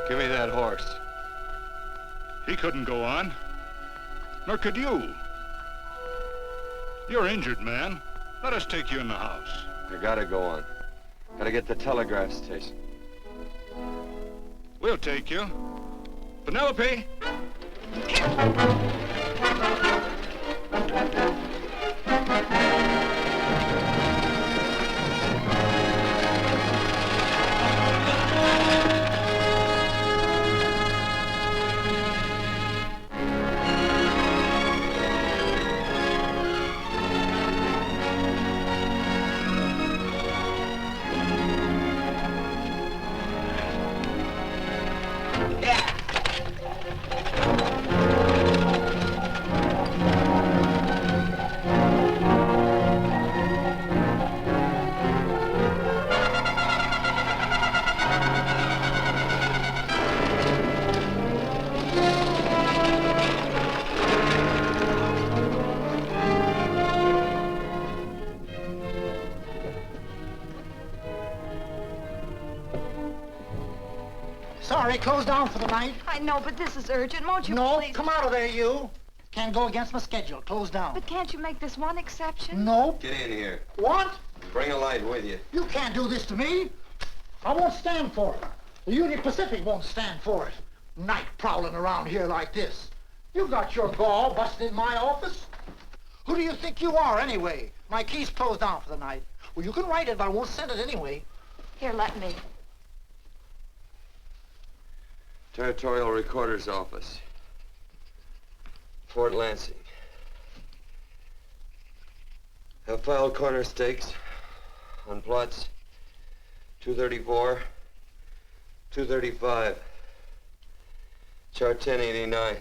Give me that horse. He couldn't go on. Nor could you. You're injured, man. Let us take you in the house. I gotta go on. Gotta get to the telegraph station. We'll take you. Penelope! Sorry, closed down for the night. I know, but this is urgent. Won't you please? No, come out of there, you. Can't go against my schedule. Closed down. But can't you make this one exception? No. Get in here. What? Bring a light with you. You can't do this to me. I won't stand for it. The Union Pacific won't stand for it. Night prowling around here like this. You got your gall busting in my office. Who do you think you are, anyway? My key's closed down for the night. Well, you can write it, but I won't send it anyway. Here, let me. Territorial Recorder's Office. Fort Lansing. Have filed corner stakes on plots 234, 235, chart 1089.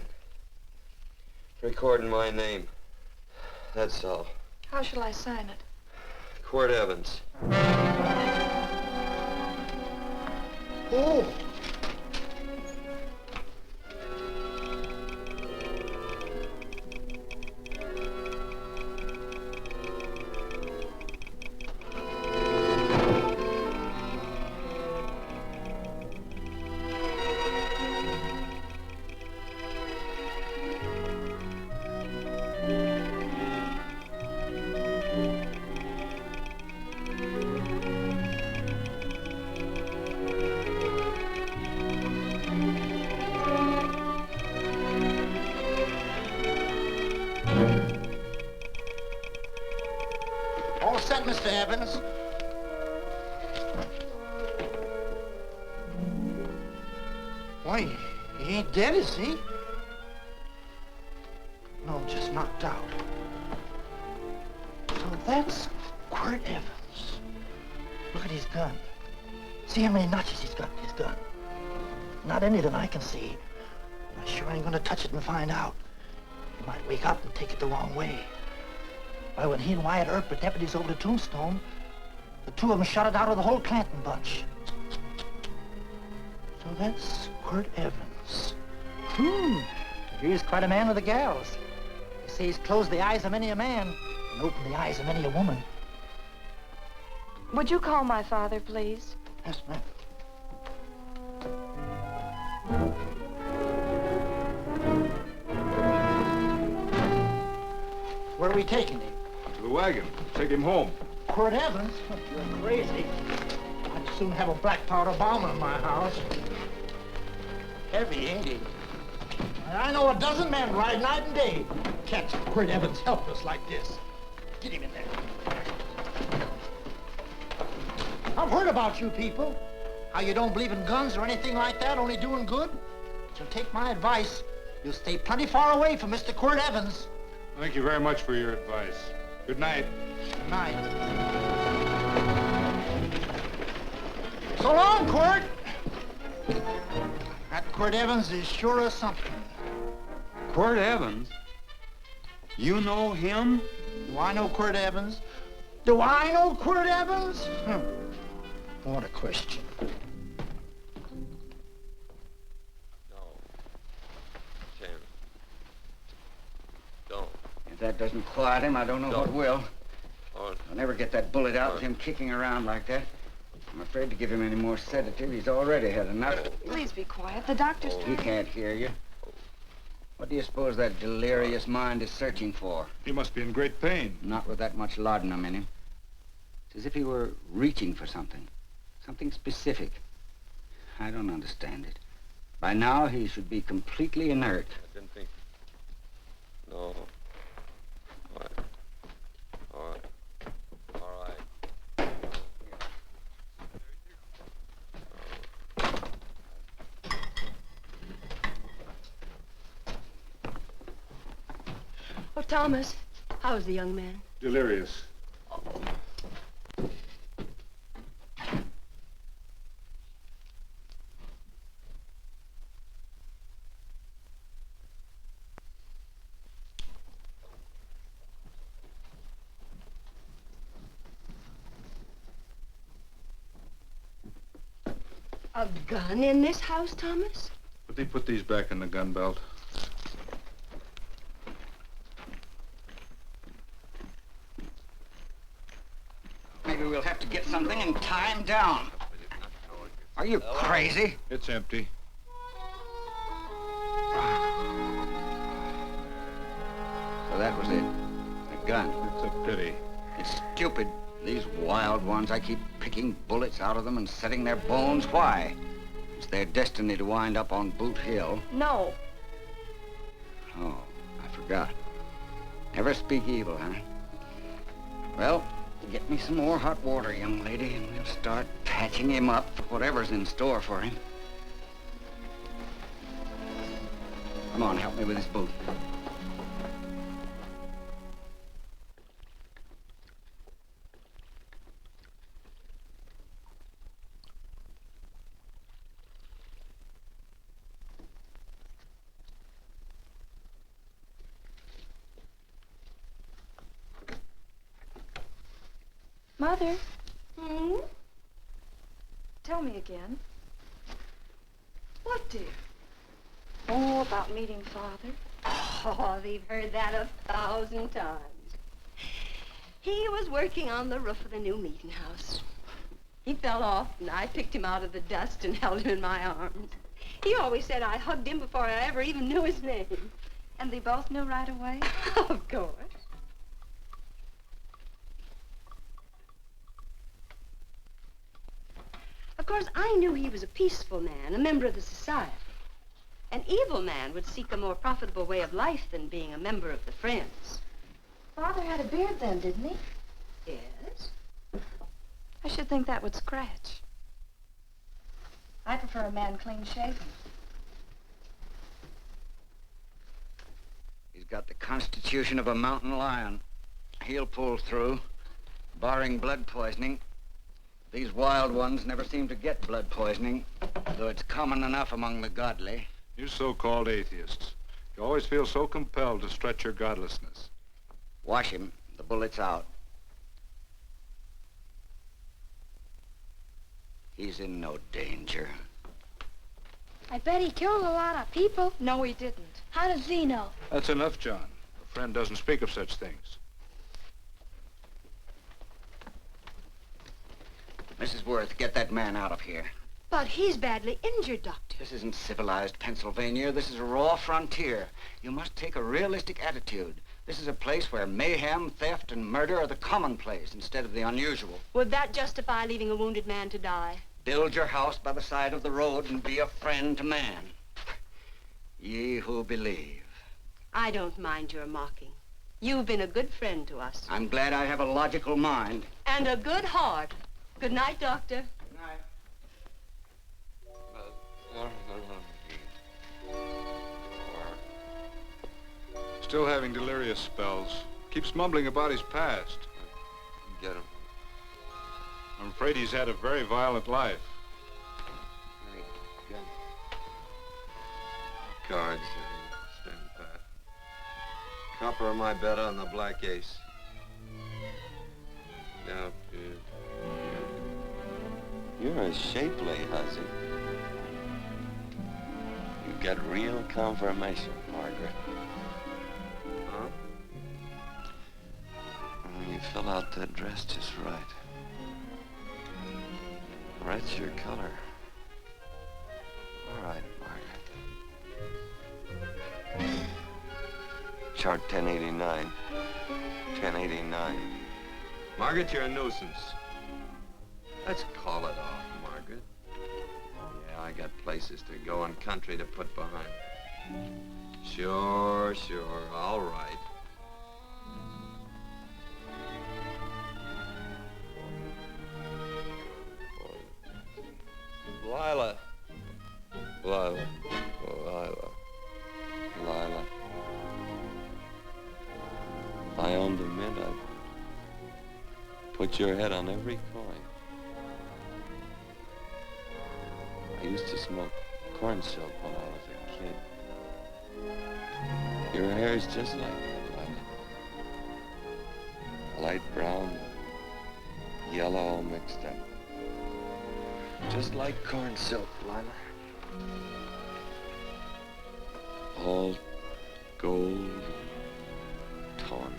Recording my name. That's all. How shall I sign it? Quirt Evans. Oh. All set, Mr. Evans. Why, he ain't dead, is he? No, just knocked out. So that's Quirt Evans. Look at his gun. See how many notches he's got in his gun. Not any that I can see. I sure ain't gonna touch it and find out. He might wake up and take it the wrong way. Why, when he and Wyatt Earp were deputies over to Tombstone, the two of them shot it out of the whole Clanton bunch. So that's Quirt Evans. He's quite a man with the gals. They say he's closed the eyes of many a man and opened the eyes of many a woman. Would you call my father, please? Yes, ma'am. Where are we taking him? To the wagon. Take him home. Quirt Evans? You're crazy. I'd soon have a black powder bomb in my house. Heavy, ain't he? I know a dozen men ride night and day. Catch Quirt Evans helpless like this. Get him in there. I've heard about you people. How you don't believe in guns or anything like that, only doing good. So take my advice. You'll stay plenty far away from Mr. Quirt Evans. Thank you very much for your advice. Good night. Good night. So long, Quirt. That Quirt Evans is sure of something. Quirt Evans? You know him? Do I know Quirt Evans? Do I know Quirt Evans? What a question. No. Sam. Don't. If that doesn't quiet him, I don't know what will. Oh, I'll never get that bullet out with him kicking around like that. I'm afraid to give him any more sedative. He's already had enough. Please be quiet. The doctor's He trying. can't hear you. What do you suppose that delirious mind is searching for? He must be in great pain. Not with that much laudanum in him. It's as if he were reaching for something. Something specific. I don't understand it. By now, he should be completely inert. I didn't think. No. All right. All right. All right. Oh, Thomas, how's the young man? Delirious. A gun in this house, Thomas? But they put these back in the gun belt. Maybe we'll have to get something and tie him down. Are you crazy? It's empty. So that was it. A gun. It's a pity. It's stupid. These wild ones, I keep picking bullets out of them and setting their bones. Why? It's their destiny to wind up on Boot Hill. No. Oh, I forgot. Never speak evil, huh? Well, get me some more hot water, young lady, and we'll start patching him up for whatever's in store for him. Come on, help me with his boot. Mother, Hmm? tell me again. What, dear? Oh, about meeting Father. Oh, they've heard that 1,000 times. He was working on the roof of the new meeting house. He fell off, and I picked him out of the dust and held him in my arms. He always said I hugged him before I ever even knew his name. And they both knew right away? Of course. Of course, I knew he was a peaceful man, a member of the society. An evil man would seek a more profitable way of life than being a member of the Friends. Father had a beard then, didn't he? Yes? I should think that would scratch. I prefer a man clean shaven. He's got the constitution of a mountain lion. He'll pull through, barring blood poisoning. These wild ones never seem to get blood poisoning, though it's common enough among the godly. You so-called atheists. You always feel so compelled to stretch your godlessness. Wash him. The bullet's out. He's in no danger. I bet he killed a lot of people. No, he didn't. How does he know? That's enough, John. A friend doesn't speak of such things. Mrs. Worth, get that man out of here. But he's badly injured, Doctor. This isn't civilized Pennsylvania. This is a raw frontier. You must take a realistic attitude. This is a place where mayhem, theft, and murder are the commonplace instead of the unusual. Would that justify leaving a wounded man to die? Build your house by the side of the road and be a friend to man. Ye who believe. I don't mind your mocking. You've been a good friend to us. I'm glad I have a logical mind. And a good heart. Good night, Doctor. Good night. Still having delirious spells. Keeps mumbling about his past. Get him. I'm afraid he's had a very violent life. Get him. Cards. Stand pat. Copper on my bet on the black ace. Now, you're a shapely hussy. You get real confirmation, Margaret. Huh? You fill out that dress just right. Red's your color. All right, Margaret. Chart 1089. 1089. Margaret, you're a nuisance. Let's call it off, Margaret. Yeah, I got places to go and country to put behind. Sure, all right. Lila. If I owned a mint, I'd put your head on every coin. I used to smoke corn silk when I was a kid. Your hair's just like that, Lila. Light brown, yellow all mixed up. Just like corn silk, Lila. All gold, tawny.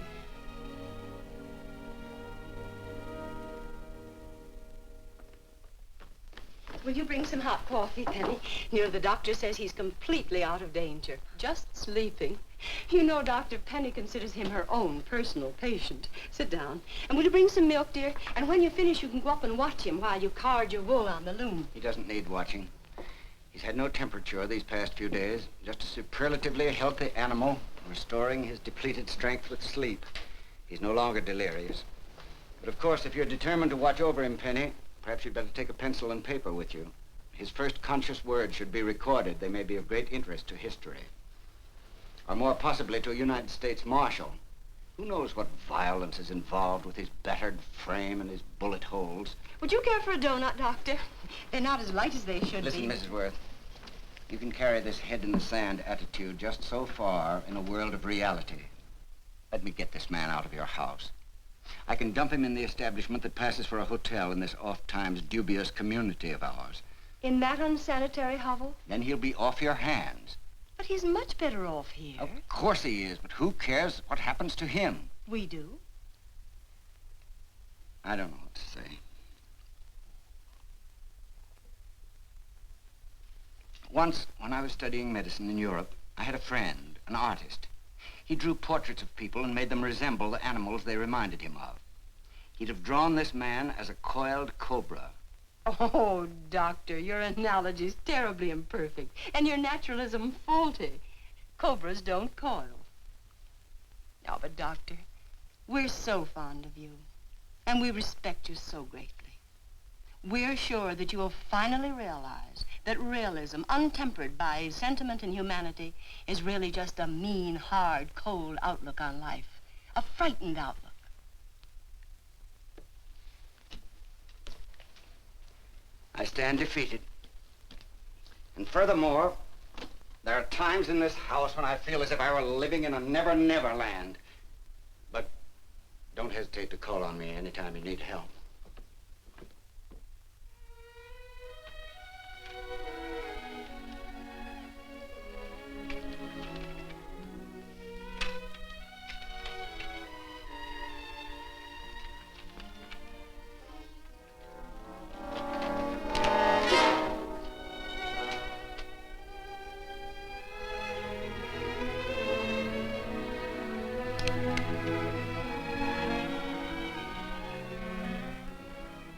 Will you bring some hot coffee, Penny? You know, the doctor says he's completely out of danger. Just sleeping. You know, Dr. Penny considers him her own personal patient. Sit down. And will you bring some milk, dear? And when you finish, you can go up and watch him while you card your wool on the loom. He doesn't need watching. He's had no temperature these past few days. Just a superlatively healthy animal, restoring his depleted strength with sleep. He's no longer delirious. But of course, if you're determined to watch over him, Penny, perhaps you'd better take a pencil and paper with you. His first conscious words should be recorded. They may be of great interest to history. Or more possibly to a United States Marshal. Who knows what violence is involved with his battered frame and his bullet holes. Would you care for a donut, Doctor? They're not as light as they should Listen, be. Mrs. Worth. You can carry this head-in-the-sand attitude just so far in a world of reality. Let me get this man out of your house. I can dump him in the establishment that passes for a hotel in this oft-times dubious community of ours. In that unsanitary hovel? Then he'll be off your hands. But he's much better off here. Of course he is, but who cares what happens to him? We do. I don't know what to say. Once, when I was studying medicine in Europe, I had a friend, an artist. He drew portraits of people and made them resemble the animals they reminded him of. He'd have drawn this man as a coiled cobra. Oh, Doctor, your analogy's terribly imperfect, and your naturalism faulty. Cobras don't coil. No, but Doctor, we're so fond of you, and we respect you so greatly. We're sure that you will finally realize that realism, untempered by sentiment and humanity, is really just a mean, hard, cold outlook on life. A frightened outlook. I stand defeated. And furthermore, there are times in this house when I feel as if I were living in a never-never land. But don't hesitate to call on me anytime you need help.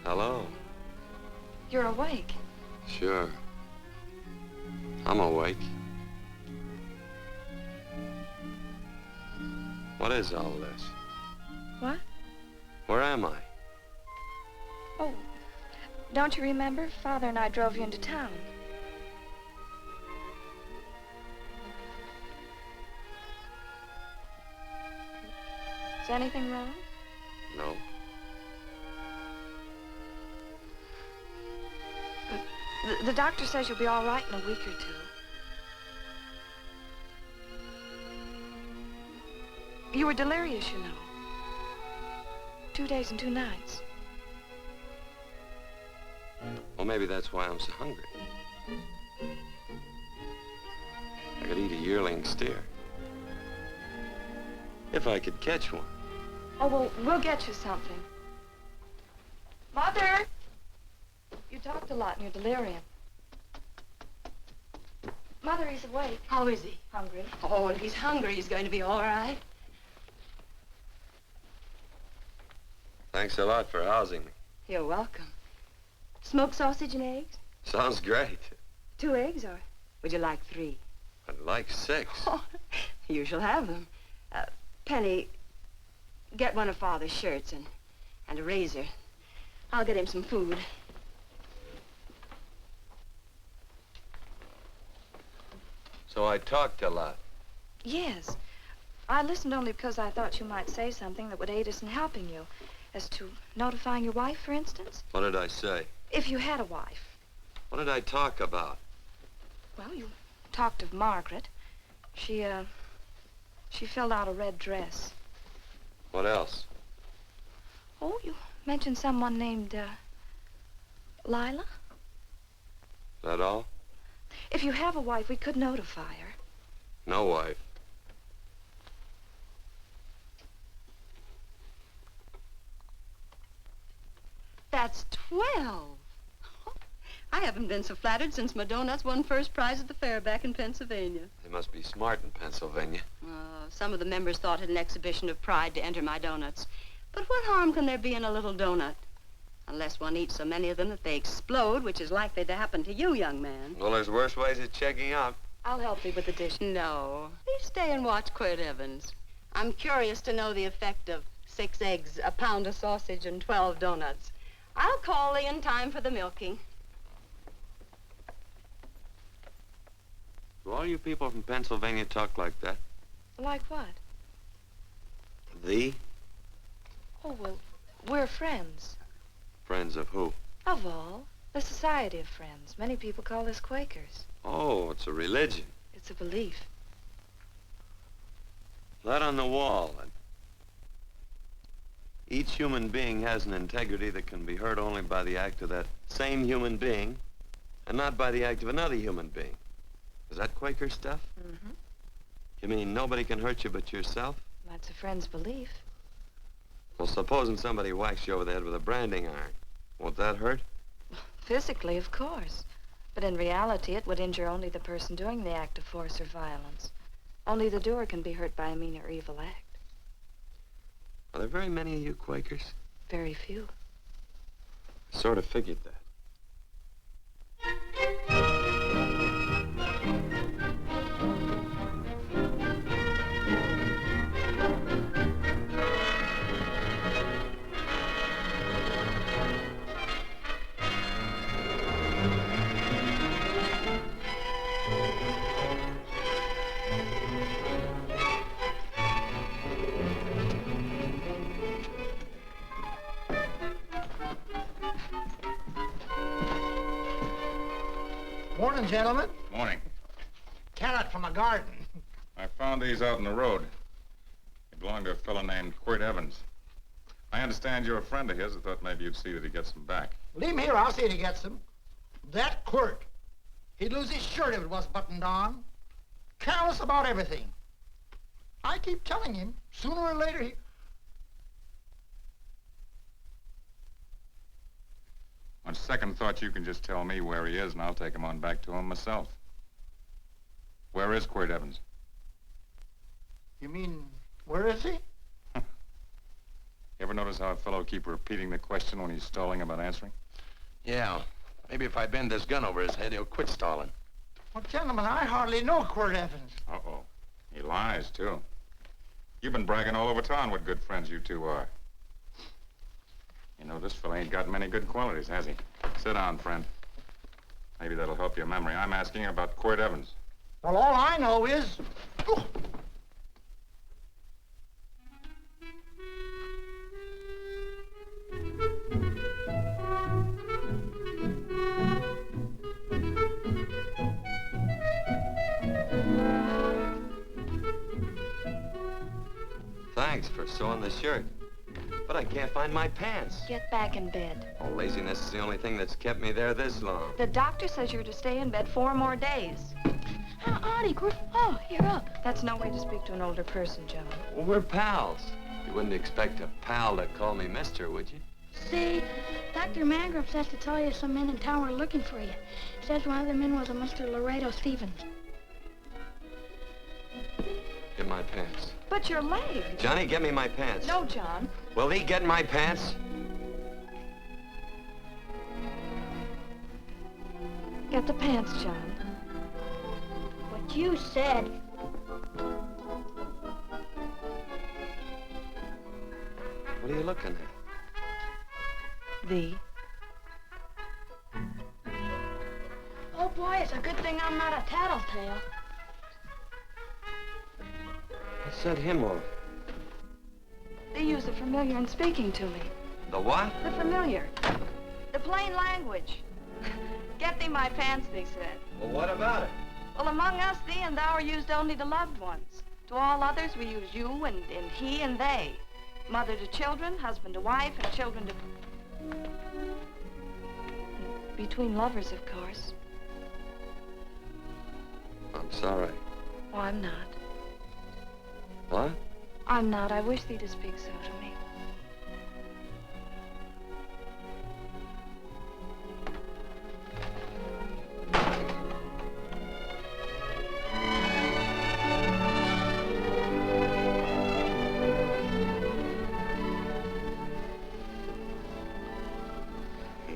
Hello. You're awake. Sure. I'm awake. What is all this? What? Where am I? Oh, don't you remember? Father and I drove you into town. Is anything wrong? No. The doctor says you'll be all right in a week or two. You were delirious, you know. 2 days and 2 nights. Well, maybe that's why I'm so hungry. I could eat a yearling steer. If I could catch one. Oh, well, we'll get you something. Mother! You talked a lot in your delirium. Mother, he's awake. How is he? Hungry. Oh, if he's hungry, he's going to be all right. Thanks a lot for housing me. You're welcome. Smoked sausage and eggs? Sounds great. 2 eggs, or would you like 3? I'd like 6. Oh, you shall have them. Penny, get one of Father's shirts and a razor. I'll get him some food. So I talked a lot. Yes. I listened only because I thought you might say something that would aid us in helping you. As to notifying your wife, for instance? What did I say? If you had a wife. What did I talk about? Well, you talked of Margaret. She filled out a red dress. What else? Oh, you mentioned someone named, Lila? That all? If you have a wife, we could notify her. No wife. That's 12. I haven't been so flattered since my donuts won first prize at the fair back in Pennsylvania. They must be smart in Pennsylvania. Some of the members thought it an exhibition of pride to enter my donuts. But what harm can there be in a little donut? Unless one eats so many of them that they explode, which is likely to happen to you, young man. Well, there's worse ways of checking out. I'll help you with the dish. No. Please stay and watch Quirt Evans. I'm curious to know the effect of 6 eggs, a pound of sausage, and 12 donuts. I'll call Lee in time for the milking. Do all you people from Pennsylvania talk like that? Like what? Thee? Oh, well, we're friends. Friends of who? Of all. The Society of Friends. Many people call us Quakers. Oh, it's a religion. It's a belief. That on the wall. Each human being has an integrity that can be hurt only by the act of that same human being, and not by the act of another human being. Is that Quaker stuff? Mm-hmm. You mean nobody can hurt you but yourself? That's a friend's belief. Well, supposing somebody whacks you over the head with a branding iron. Won't that hurt? Physically, of course. But in reality, it would injure only the person doing the act of force or violence. Only the doer can be hurt by a mean or evil act. Are there very many of you Quakers? Very few. I sort of figured that. Morning, gentlemen. Morning. Carrot from a garden. I found these out in the road. They belong to a fellow named Quirt Evans. I understand you're a friend of his. I thought maybe you'd see that he gets them back. Leave him here. I'll see if he gets them. That Quirt. He'd lose his shirt if it was buttoned on. Careless about everything. I keep telling him, sooner or later he... On second thought, you can just tell me where he is, and I'll take him on back to him myself. Where is Quirt Evans? You mean, where is he? You ever notice how a fellow will keep repeating the question when he's stalling about answering? Yeah. Maybe if I bend this gun over his head, he'll quit stalling. Well, gentlemen, I hardly know Quirt Evans. Uh-oh. He lies, too. You've been bragging all over town what good friends you two are. You know, this fella ain't got many good qualities, has he? Sit down, friend. Maybe that'll help your memory. I'm asking about Quirt Evans. Well, all I know is... Oh. Thanks for sewing the shirt. But I can't find my pants. Get back in bed. Oh, laziness is the only thing that's kept me there this long. The doctor says you're to stay in bed 4 more days. Howdy, Quirt. Oh, you're up. That's no way to speak to an older person, gentlemen. Well, we're pals. You wouldn't expect a pal to call me mister, would you? See, Dr. Mangrove says to tell you some men in town were looking for you. Says one of the men was a Mr. Laredo Stevens. Get my pants. But your leg. Johnny, get me my pants. No, John. Will he get my pants? Get the pants, John. What you said. What are you looking at? The. Oh, boy, it's a good thing I'm not a tattletale. What set him off? They use the familiar in speaking to me. The what? The familiar. The plain language. Get thee my pants, they said. Well, what about it? Well, among us, thee and thou are used only to loved ones. To all others, we use you and he and they. Mother to children, husband to wife, and children to... Between lovers, of course. I'm sorry. Oh, I'm not. What? I'm not. I wish thee to speak so to me.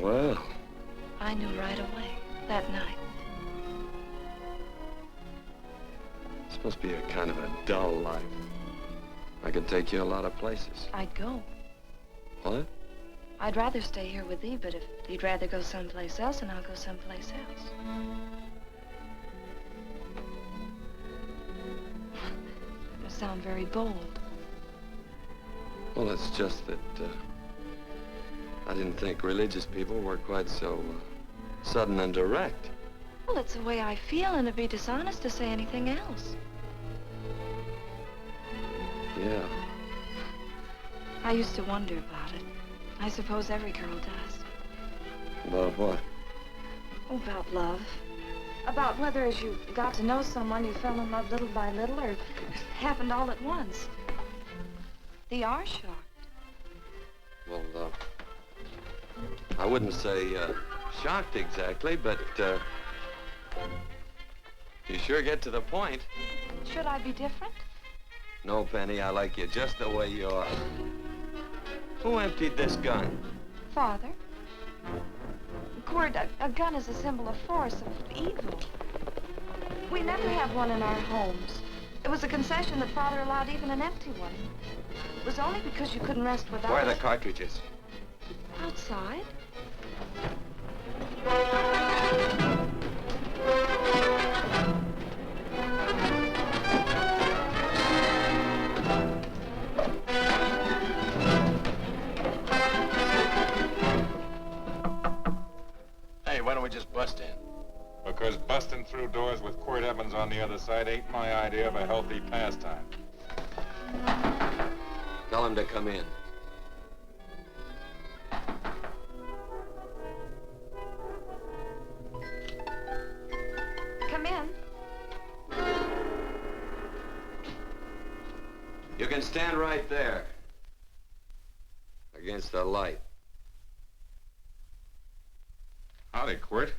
Well. I knew right away, that night. It's supposed to be a kind of a dull life. I could take you a lot of places. I'd go. What? I'd rather stay here with thee, but if you'd rather go someplace else, then I'll go someplace else. It must sound very bold. Well, it's just that, I didn't think religious people were quite so sudden and direct. Well, it's the way I feel, and it'd be dishonest to say anything else. Yeah. I used to wonder about it. I suppose every girl does. About what? Oh, about love. About whether as you got to know someone, you fell in love little by little, or it happened all at once. They are shocked. Well, I wouldn't say shocked exactly, but you sure get to the point. Should I be different? No, Penny, I like you just the way you are. Who emptied this gun? Father. Quirt, a gun is a symbol of force, of evil. We never have one in our homes. It was a concession that Father allowed even an empty one. It was only because you couldn't rest without Where are the it. cartridges? Outside. Hey, why don't we just bust in? Because busting through doors with Quirt Evans on the other side ain't my idea of a healthy pastime. Tell him to come in. Come in. You can stand right there. Against the light. Howdy, Quirt.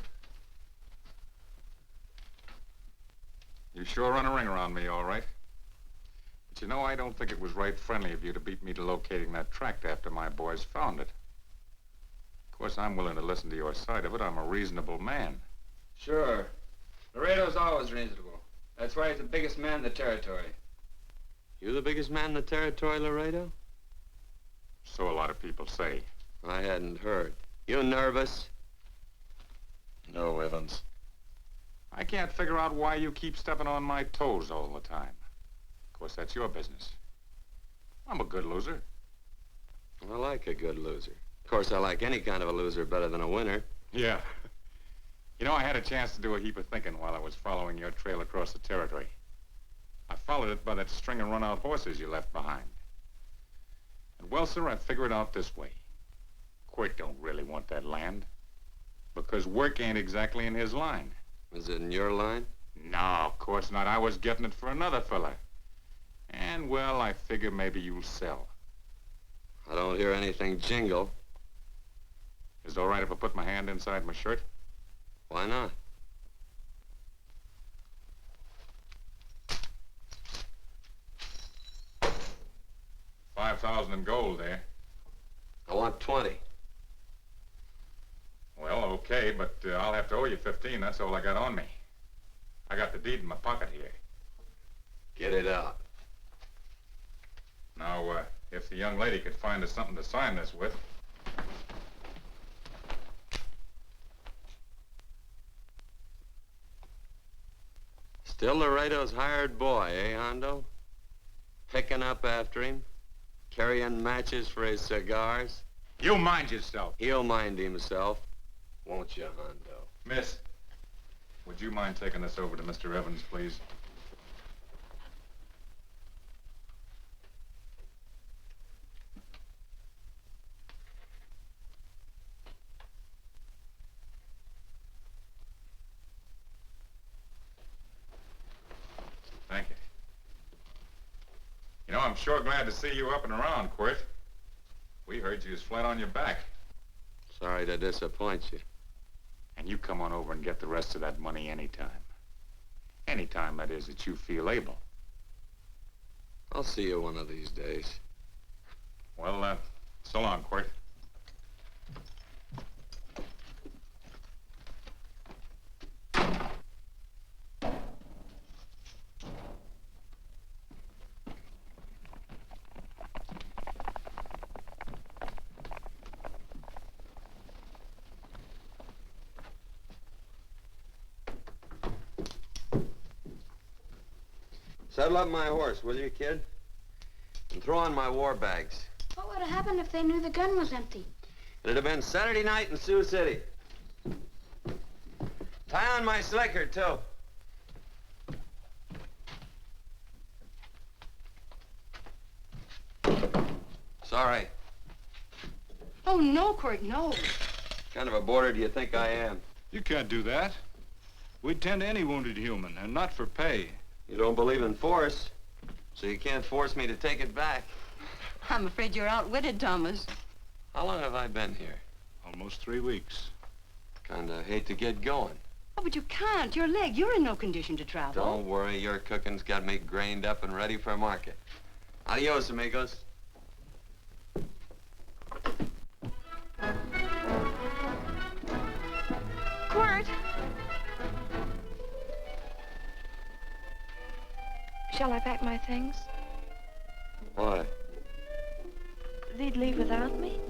You sure run a ring around me, all right. But you know, I don't think it was right friendly of you to beat me to locating that tract after my boys found it. Of course, I'm willing to listen to your side of it. I'm a reasonable man. Sure. Laredo's always reasonable. That's why he's the biggest man in the territory. You the biggest man in the territory, Laredo? So a lot of people say. I hadn't heard. You nervous? No, Evans. I can't figure out why you keep stepping on my toes all the time. Of course, that's your business. I'm a good loser. I like a good loser. Of course, I like any kind of a loser better than a winner. Yeah. You know, I had a chance to do a heap of thinking while I was following your trail across the territory. I followed it by that string of run-out horses you left behind. And, well, sir, I figured it out this way. Quirt don't really want that land. Because work ain't exactly in his line. Is it in your line? No, of course not. I was getting it for another fella. And, well, I figure maybe you'll sell. I don't hear anything jingle. Is it all right if I put my hand inside my shirt? Why not? $5,000 in gold there. I want 20. Well, okay, but I'll have to owe you 15. That's all I got on me. I got the deed in my pocket here. Get it out. Now, if the young lady could find us something to sign this with. Still Laredo's hired boy, eh, Hondo? Picking up after him, carrying matches for his cigars. You mind yourself. He'll mind himself, won't you, Hondo? Miss, would you mind taking this over to Mr. Evans, please? Thank you. You know, I'm sure glad to see you up and around, Quirt. We heard you was flat on your back. Sorry to disappoint you. And you come on over and get the rest of that money anytime. Anytime, that is, that you feel able. I'll see you one of these days. Well, so long, Quirt. Saddle up my horse, will you, kid? And throw on my war bags. What would have happened if they knew the gun was empty? It'd have been Saturday night in Sioux City. Tie on my slicker, too. Sorry. Oh, no, Quirt, no. What kind of a boarder do you think I am? You can't do that. We'd tend to any wounded human, and not for pay. You don't believe in force, so you can't force me to take it back. I'm afraid you're outwitted, Thomas. How long have I been here? Almost 3 weeks. Kinda hate to get going. Oh, but you can't. Your leg, you're in no condition to travel. Don't worry, your cooking's got me grained up and ready for market. Adios, amigos. Quirt! Shall I pack my things? Why? They'd leave without me?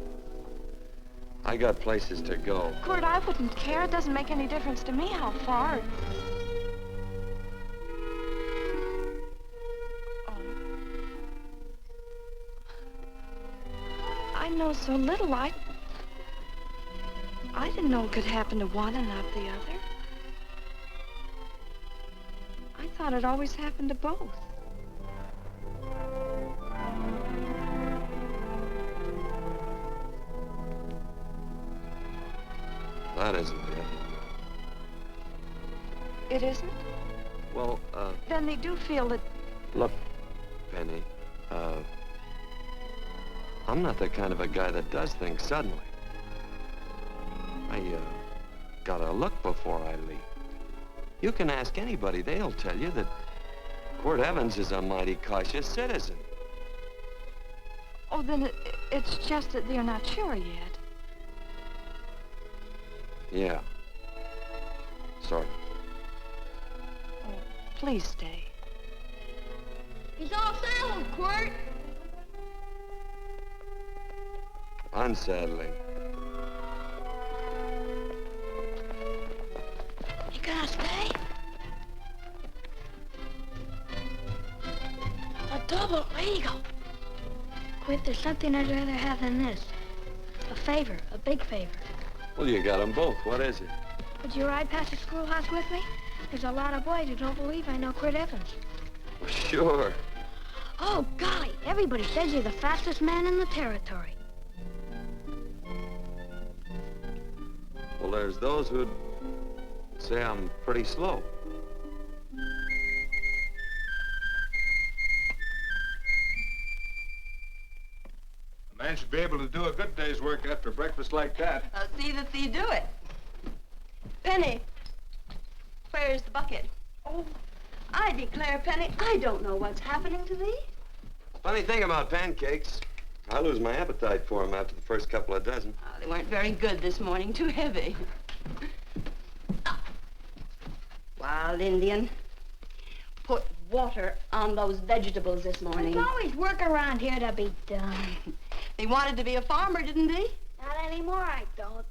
I got places to go. Quirt, I wouldn't care. It doesn't make any difference to me how far. Oh. I know so little. I didn't know it could happen to one and not the other. I thought it always happened to both. That isn't it. It isn't? Well, Then they do feel that... look, Penny, I'm not the kind of a guy that does things suddenly. I, gotta look before I leap. You can ask anybody, they'll tell you that Quirt Evans is a mighty cautious citizen. Oh, then it's just that they're not sure yet. Yeah. Sort of. Oh, please stay. He's all saddled, Quirt. Unsettling. You gonna stay? A double eagle. Quit, there's something I'd rather have than this. A favor, a big favor. Well, you got them both. What is it? Would you ride past the schoolhouse with me? There's a lot of boys who don't believe I know Quirt Evans. Well, sure. Oh, golly, everybody says you're the fastest man in the territory. Well, there's those who'd say I'm pretty slow. The man should be able to do a good day's work after breakfast like that. I'll see that thee do it. Penny, where's the bucket? Oh, I declare, Penny, I don't know what's happening to thee. Funny thing about pancakes, I lose my appetite for them after the first couple of dozen. Oh, they weren't very good this morning, too heavy. Wild Indian, put water on those vegetables this morning. There's always work around here to be done. He wanted to be a farmer, didn't he? Not anymore, I don't.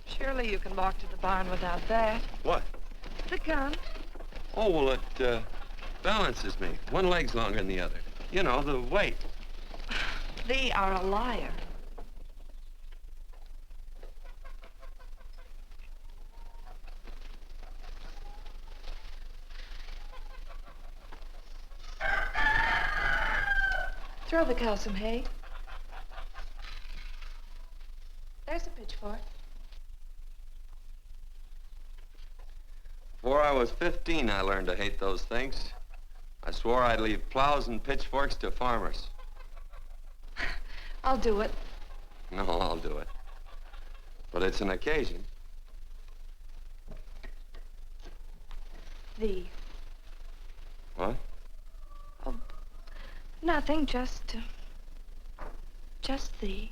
Surely you can walk to the barn without that. What? The gun. Oh, well, it balances me. One leg's longer than the other. You know, the weight. Thee are a liar. Throw the cow some hay. There's a pitchfork. Before I was 15, I learned to hate those things. I swore I'd leave plows and pitchforks to farmers. I'll do it. No, I'll do it. But it's an occasion. Thee. What? Oh, nothing, just thee.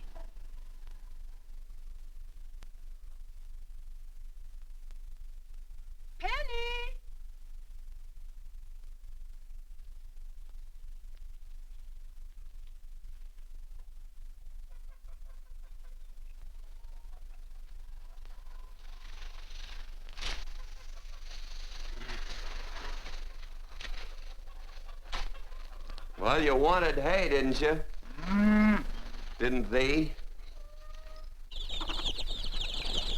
Penny! Well, you wanted hay, didn't you? Didn't thee?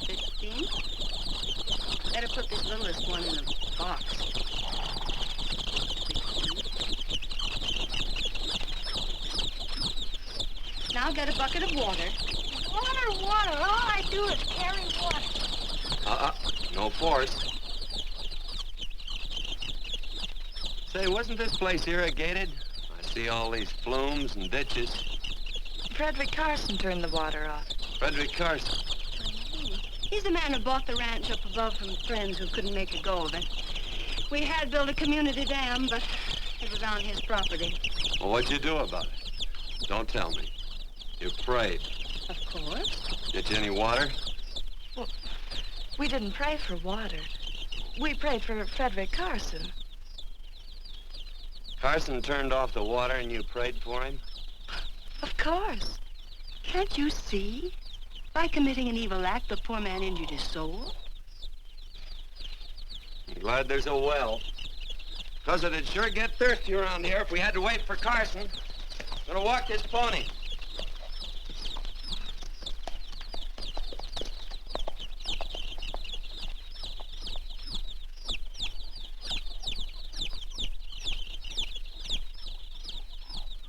15? Better put this littlest one in a box. 16. Now get a bucket of water. Water. All I do is carry water. No force. Say, wasn't this place irrigated? I see all these flumes and ditches. Frederick Carson turned the water off. Frederick Carson. He's the man who bought the ranch up above from friends who couldn't make a go of it. We had built a community dam, but it was on his property. Well, what'd you do about it? Don't tell me. You prayed. Of course. Get you any water? Well, we didn't pray for water. We prayed for Frederick Carson. Carson turned off the water and you prayed for him? Of course. Can't you see? By committing an evil act, the poor man injured his soul. I'm glad there's a well. Because it'd sure get thirsty around here if we had to wait for Carson. Gonna walk this pony.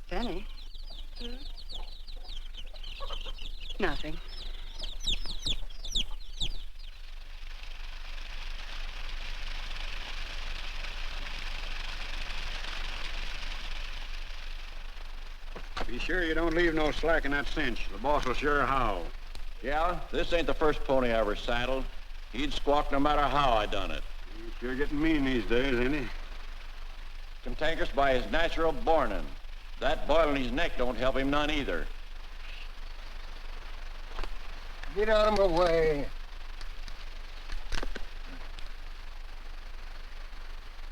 Penny? Nothing. Be sure you don't leave no slack in that cinch. The boss will sure howl. Yeah, this ain't the first pony I ever saddled. He'd squawk no matter how I done it. He's sure getting mean these days, ain't he? Cantankerous by his natural bornin'. That boil in his neck don't help him none either. Get out of my way.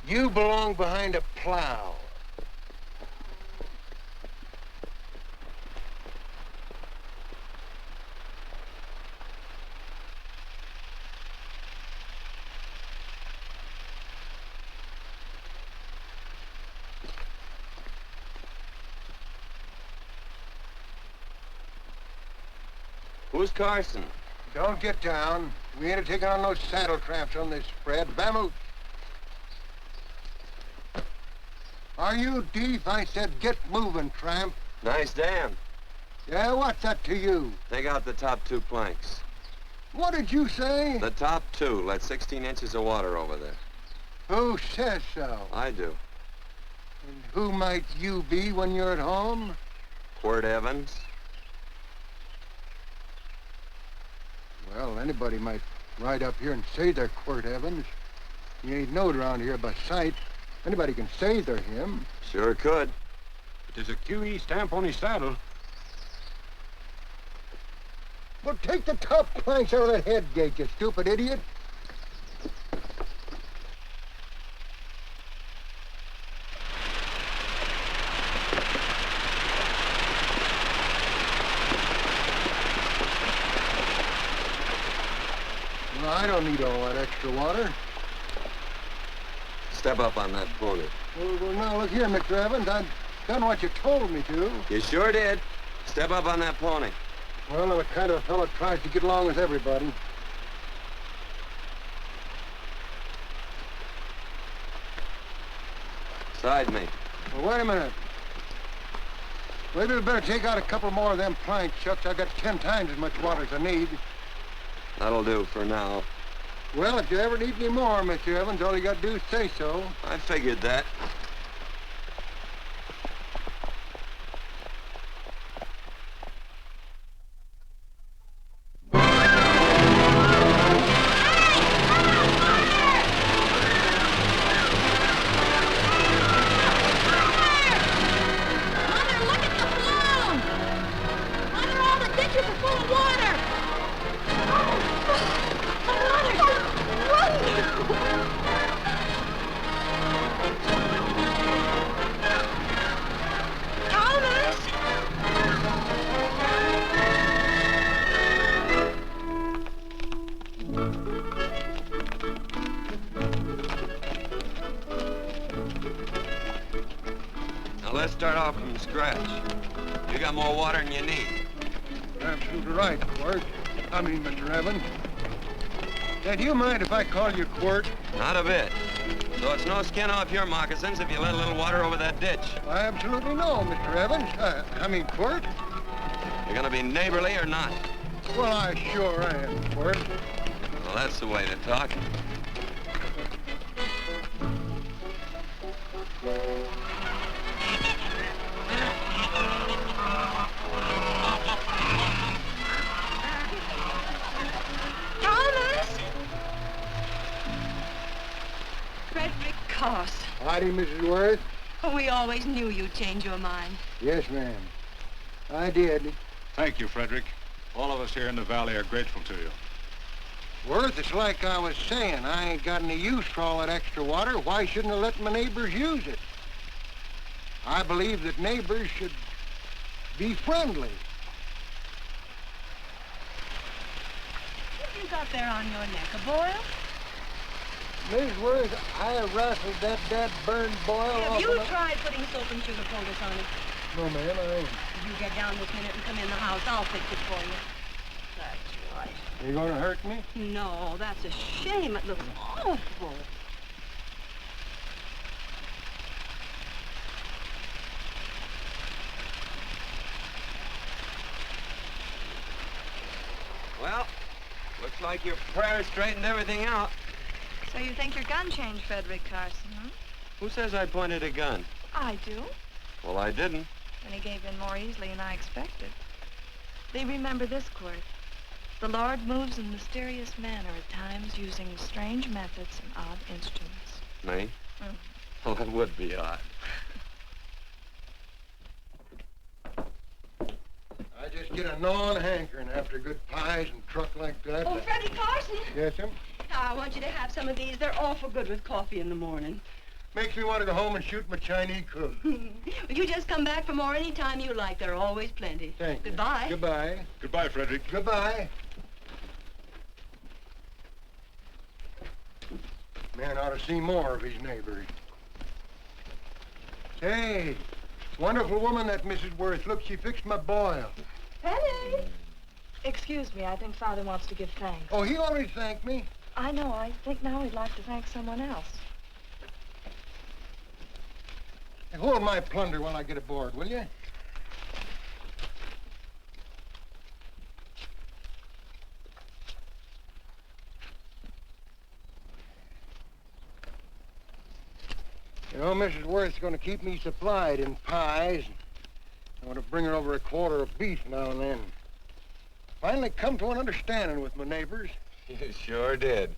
You belong behind a plow. Who's Carson? Don't get down. We ain't taking on no saddle tramps on this spread. Vamoose. Are you deef? I said get moving, tramp. Nice dam. Yeah, what's that to you? Take out the top 2 planks. What did you say? The top two let 16 inches of water over there. Who says so? I do. And who might you be when you're at home? Quirt Evans. Well, anybody might ride up here and say they're Quirt Evans. He ain't knowed around here by sight. Anybody can say they're him. Sure could. But there's a QE stamp on his saddle. Well, take the top planks out of that head gate, you stupid idiot. Well, I don't need all that extra water. Step up on that pony. Well, now, look here, Mr. Evans. I've done what you told me to. You sure did. Step up on that pony. Well, I'm the kind of fellow tries to get along with everybody. Side me. Well, wait a minute. Maybe we better take out a couple more of them planks, Chucks. I've got 10 times as much water as I need. That'll do for now. Well, if you ever need any more, Mr. Evans, all you got to do is say so. I figured that. Let's start off from scratch. You got more water than you need. Absolutely right, Quirt. Mr. Evans. Now, do you mind if I call you Quirt? Not a bit. So it's no skin off your moccasins if you let a little water over that ditch. I absolutely know, Mr. Evans. Quirt. You're gonna be neighborly or not? Well, I sure am, Quirt. Well, that's the way to talk. Howdy, Mrs. Worth. We always knew you'd change your mind. Yes, ma'am. I did. Thank you, Frederick. All of us here in the valley are grateful to you. Worth, it's like I was saying. I ain't got any use for all that extra water. Why shouldn't I let my neighbors use it? I believe that neighbors should be friendly. What you got there on your neck, a boil? Mrs. Worth, I rustled that burned boil off. Have you tried putting soap and sugar poultice on it? No, ma'am, I ain't. You get down this minute and come in the house. I'll fix it for you. That's right. Are you going to hurt me? No, that's a shame. It looks awful. Well, looks like your prayers straightened everything out. So you think your gun changed Frederick Carson, huh? Who says I pointed a gun? I do. Well, I didn't. And he gave in more easily than I expected. They remember this, Quirt. The Lord moves in mysterious manner at times using strange methods and odd instruments. Me? Mm. Well, that would be odd. I just get a gnawing hankering after good pies and truck like that. Oh, Freddie Carson. Yes, ma'am? I want you to have some of these. They're awful good with coffee in the morning. Makes me want to go home and shoot my Chinese cook. You just come back for more any time you like. There are always plenty. Thank you. Goodbye. Goodbye. Goodbye, Frederick. Goodbye. Man ought to see more of his neighbors. Say, wonderful woman, that Mrs. Worth. Look, she fixed my boil. Penny! Excuse me, I think Father wants to give thanks. Oh, he already thanked me. I know. I think now he'd like to thank someone else. Hey, hold my plunder while I get aboard, will you? You know, Mrs. Worth's going to keep me supplied in pies. I want to bring her over a quarter of beef now and then. Finally come to an understanding with my neighbors. You sure did.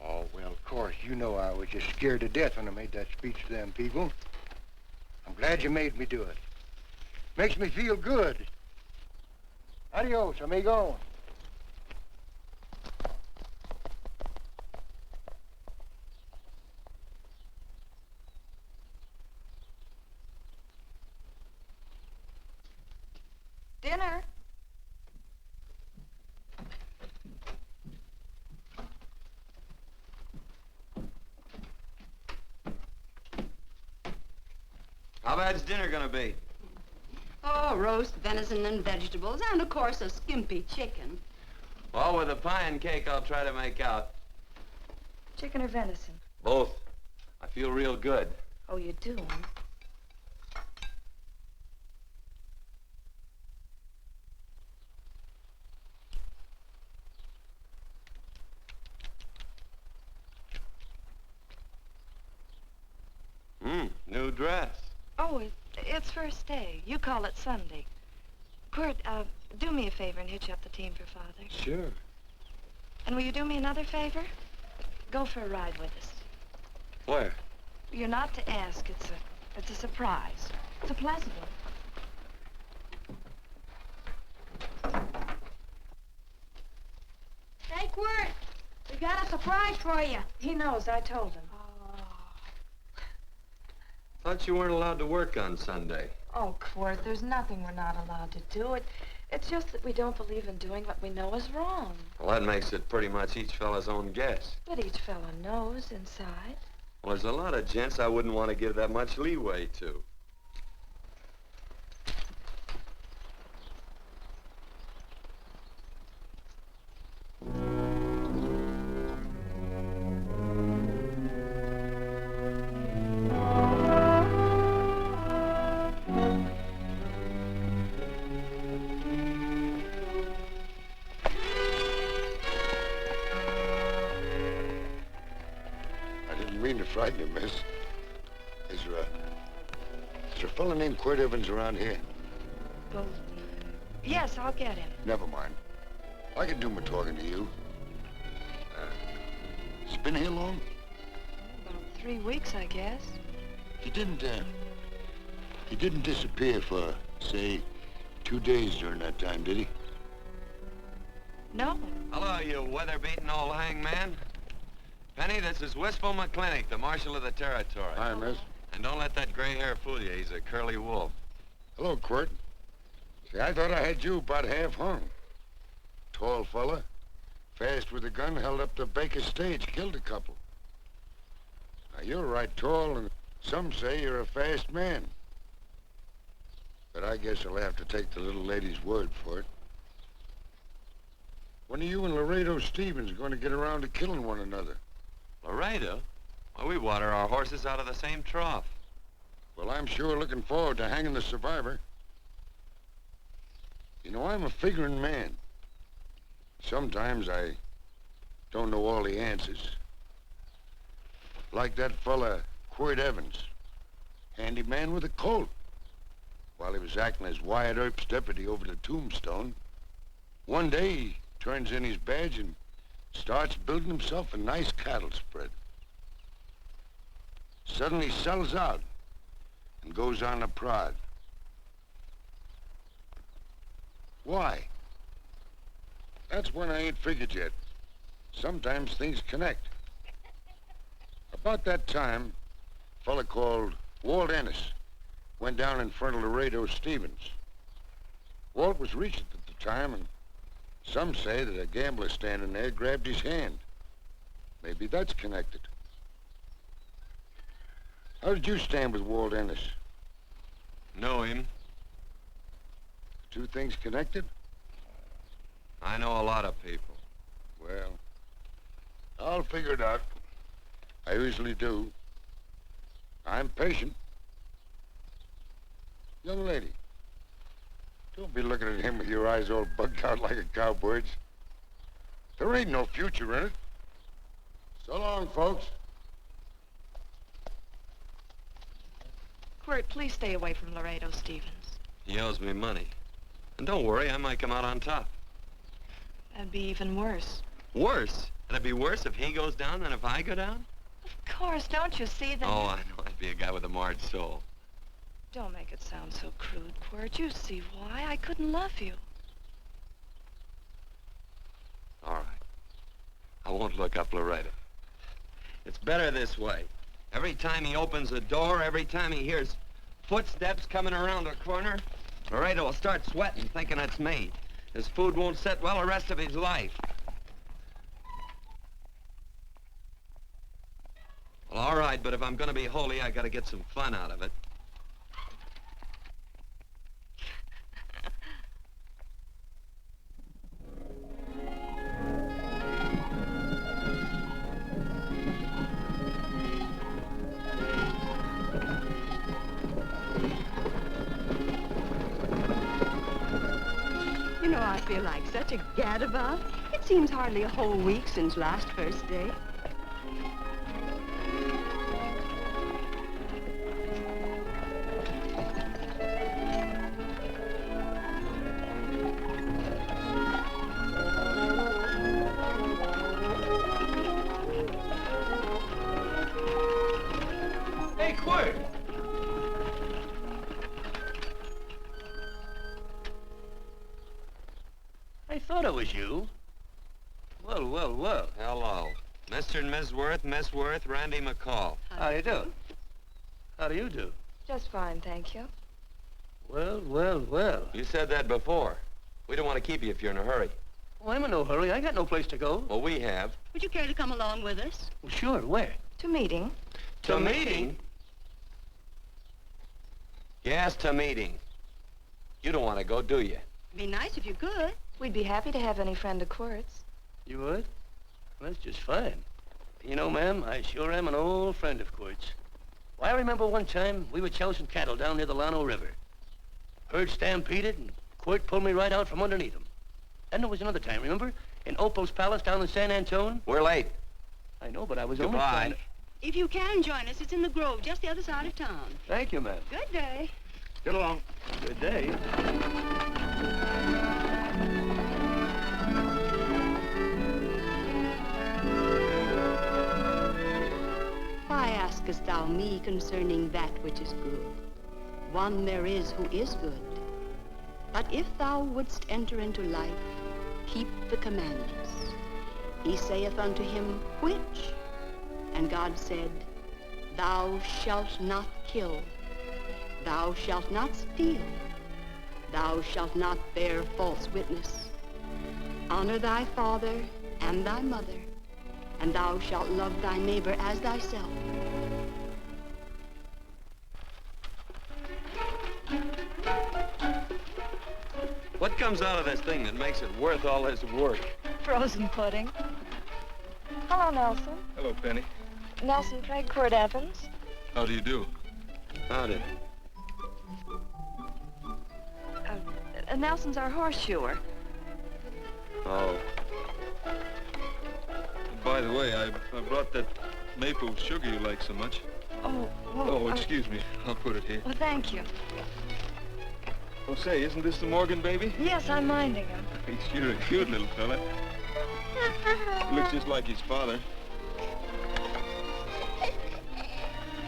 Oh, well, of course, you know I was just scared to death when I made that speech to them people. I'm glad you made me do it. Makes me feel good. Adios, amigo. Dinner. How bad's dinner gonna be? Oh, roast venison and vegetables, and of course a skimpy chicken. Well, with the pie and cake, I'll try to make out. Chicken or venison? Both. I feel real good. Oh, you do, huh? New dress. Oh, it's first day. You call it Sunday. Quirt, do me a favor and hitch up the team for Father. Sure. And will you do me another favor? Go for a ride with us. Where? You're not to ask. It's a surprise. It's a pleasant one. Hey, Quirt, we got a surprise for you. He knows. I told him. Thought you weren't allowed to work on Sunday. Oh, Quirt, there's nothing we're not allowed to do. It's just that we don't believe in doing what we know is wrong. Well, that makes it pretty much each fella's own guess. But each fella knows inside. Well, there's a lot of gents I wouldn't want to give that much leeway to. Frighten you, miss. Is there a fella named Quirt Evans around here? Well, yes, I'll get him. Never mind. I can do my talking to you. He's been here long? About 3 weeks, I guess. He didn't disappear for, say, 2 days during that time, did he? No. Hello, you weather-beaten old hangman. Penny, this is Wistful McClintock, the Marshal of the Territory. Hi, miss. And don't let that gray hair fool you. He's a curly wolf. Hello, Quirt. See, I thought I had you about half hung. Tall fella, fast with a gun, held up the Baker stage, killed a couple. Now, you're right tall, and some say you're a fast man. But I guess I'll have to take the little lady's word for it. When are you and Laredo Stevens going to get around to killing one another? Laredo? Well, we water our horses out of the same trough. Well, I'm sure looking forward to hanging the survivor. You know, I'm a figuring man. Sometimes I don't know all the answers. Like that fella, Quirt Evans. Handy man with a Colt. While he was acting as Wyatt Earp's deputy over the Tombstone, one day he turns in his badge and starts building himself a nice cattle spread. Suddenly sells out and goes on a prod. Why? That's when I ain't figured yet. Sometimes things connect. About that time, a fella called Walt Ennis went down in front of Laredo Stevens. Walt was Regent at the time, and some say that a gambler standing there grabbed his hand. Maybe that's connected. How did you stand with Walt Ennis? Know him. Two things connected? I know a lot of people. Well, I'll figure it out. I usually do. I'm patient. Young lady, don't be looking at him with your eyes all bugged out like a cowbird's. There ain't no future in it. So long, folks. Quirt, please stay away from Laredo Stevens. He owes me money. And don't worry, I might come out on top. That'd be even worse. Worse? It'd be worse if he goes down than if I go down? Of course, don't you see that? Oh, I know. I'd be a guy with a marred soul. Don't make it sound so crude, Quirt. You see why. I couldn't love you. All right. I won't look up Laredo. It's better this way. Every time he opens a door, every time he hears footsteps coming around a corner, Laredo will start sweating, thinking it's me. His food won't sit well the rest of his life. Well, all right, but if I'm gonna be holy, I gotta get some fun out of it. You know, I feel like such a gadabout. It seems hardly a whole week since last first day. Hey, Quirt! I thought it was you. Well, well, well. Hello. Mr. and Miss Worth, Randy McCall. How do you do? How do you do? Just fine, thank you. Well, well, well. You said that before. We don't want to keep you if you're in a hurry. Oh, I'm in no hurry. I got no place to go. Well, we have. Would you care to come along with us? Well, sure. Where? To meeting. To meeting? Yes, to meeting. You don't want to go, do you? It'd be nice if you could. We'd be happy to have any friend of Quirt's. You would? Well, that's just fine. You know, ma'am, I sure am an old friend of Quirt's. Why, I remember one time we were chousing cattle down near the Llano River. Herd stampeded, and Quirt pulled me right out from underneath him. Then there was another time, remember? In Opal's Palace down in San Antone? We're late. I know, but I was only Goodbye. trying to... If you can join us, it's in the Grove, just the other side of town. Thank you, ma'am. Good day. Get along. Good day. Why askest thou me concerning that which is good? One there is who is good. But if thou wouldst enter into life, keep the commandments. He saith unto him, which? And God said, thou shalt not kill. Thou shalt not steal. Thou shalt not bear false witness. Honor thy father and thy mother, and thou shalt love thy neighbor as thyself. What comes out of this thing that makes it worth all this work? Frozen pudding. Hello, Nelson. Hello, Penny. Nelson Craig, Quirt Evans. How do you do? Howdy. Nelson's our horseshoer. Oh. By the way, I brought that maple sugar you like so much. Oh, well, Oh, excuse me. I'll put it here. Well, thank you. Oh, say, isn't this the Morgan baby? Yes, I'm minding him. He's sure a cute little fella. Looks just like his father.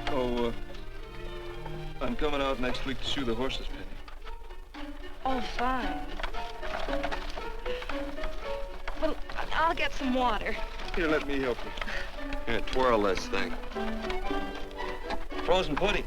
Oh, I'm coming out next week to shoe the horses, Penny. Oh, fine. Well, I'll get some water. Here, let me help you. Here, twirl this thing. Frozen pudding.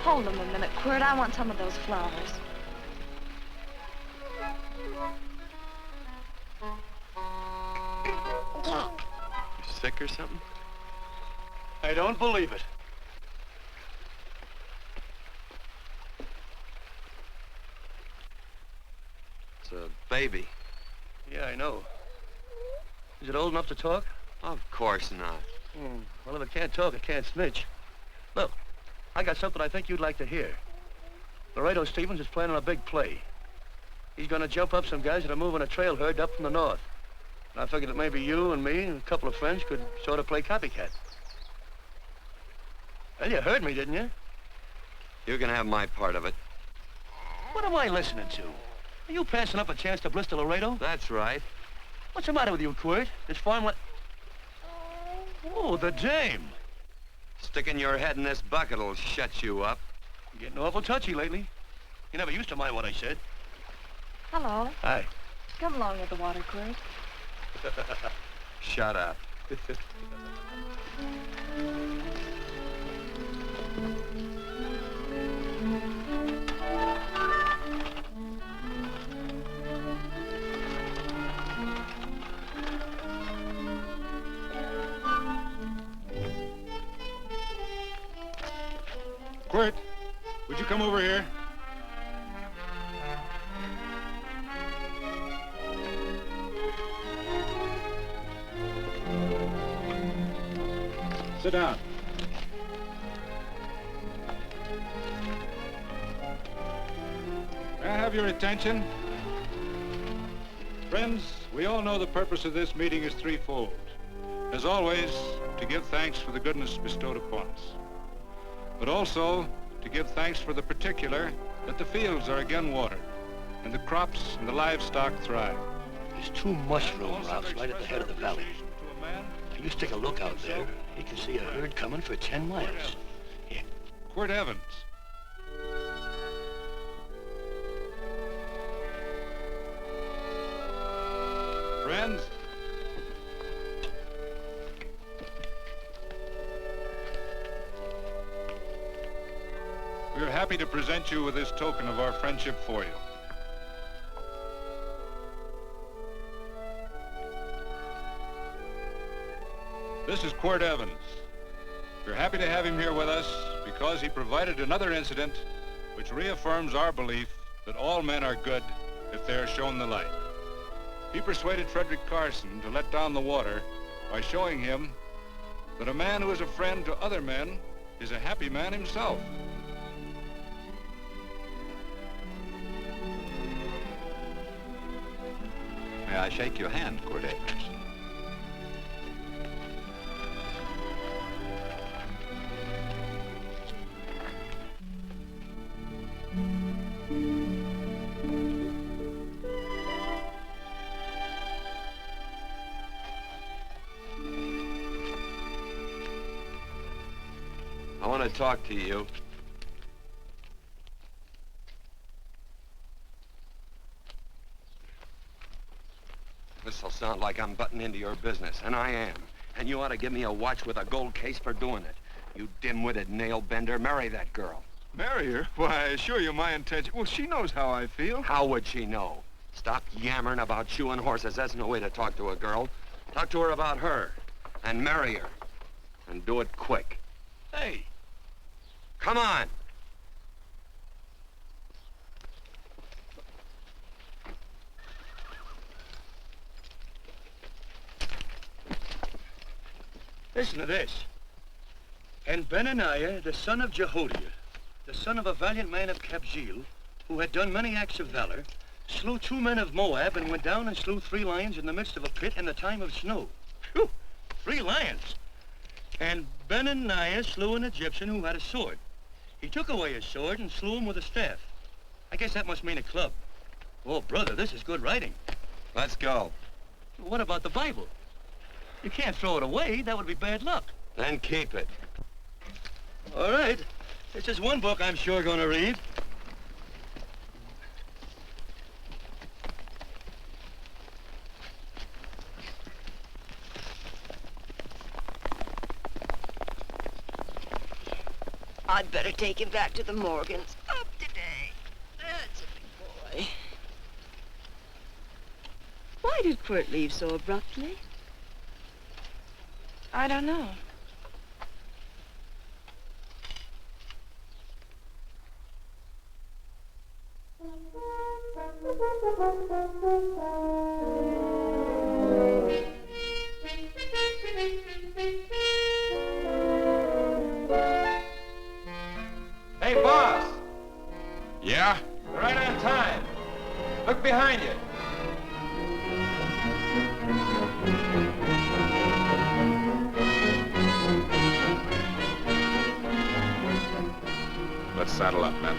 Hold them a minute, Quirt. I want some of those flowers. You sick or something? I don't believe it. It's a baby. Yeah, I know. Is it old enough to talk? Of course not. Well, if it can't talk, it can't snitch. Look, I got something I think you'd like to hear. Laredo Stevens is planning a big play. He's gonna jump up some guys that are moving a trail herd up from the north. And I figured that maybe you and me and a couple of friends could sort of play copycat. Well, you heard me, didn't you? You can have my part of it. What am I listening to? Are you passing up a chance to blister Laredo? That's right. What's the matter with you, Quirt? This farm what? Oh, the dame. Sticking your head in this bucket will shut you up. You're getting awful touchy lately. You never used to mind what I said. Hello. Hi. Come along with the water, Quirt. Shut up. Quirt, would you come over here? Sit down. May I have your attention? Friends, we all know the purpose of this meeting is threefold. As always, to give thanks for the goodness bestowed upon us, but also to give thanks for the particular that the fields are again watered and the crops and the livestock thrive. There's two mushroom routes right at the head of the valley. If you stick a look out there, you can see a herd coming for 10 miles. Here. Quirt Evans. Friends, we are happy to present you with this token of our friendship for you. This is Quirt Evans. We're happy to have him here with us because he provided another incident which reaffirms our belief that all men are good if they are shown the light. He persuaded Frederick Carson to let down the water by showing him that a man who is a friend to other men is a happy man himself. May I shake your hand, Quirt Evans? I want to talk to you. This'll sound like I'm butting into your business, and I am. And you ought to give me a watch with a gold case for doing it. You dim-witted nail-bender, marry that girl. Marry her? Why, I assure you my intention... Well, she knows how I feel. How would she know? Stop yammering about shoeing horses. That's no way to talk to a girl. Talk to her about her, and marry her. And do it quick. Hey. Come on. Listen to this. And Benaniah, the son of Jehoiada, the son of a valiant man of Kabzeel, who had done many acts of valor, slew 2 men of Moab and went down and slew 3 lions in the midst of a pit in the time of snow. Phew! 3 lions. And Benaniah slew an Egyptian who had a sword. He took away his sword and slew him with a staff. I guess that must mean a club. Oh, brother, this is good writing. Let's go. What about the Bible? You can't throw it away. That would be bad luck. Then keep it. All right. This is one book I'm sure going to read. I'd better take him back to the Morgans. Up today. That's a big boy. Why did Quirt leave so abruptly? I don't know. Right on time. Look behind you. Let's saddle up, men.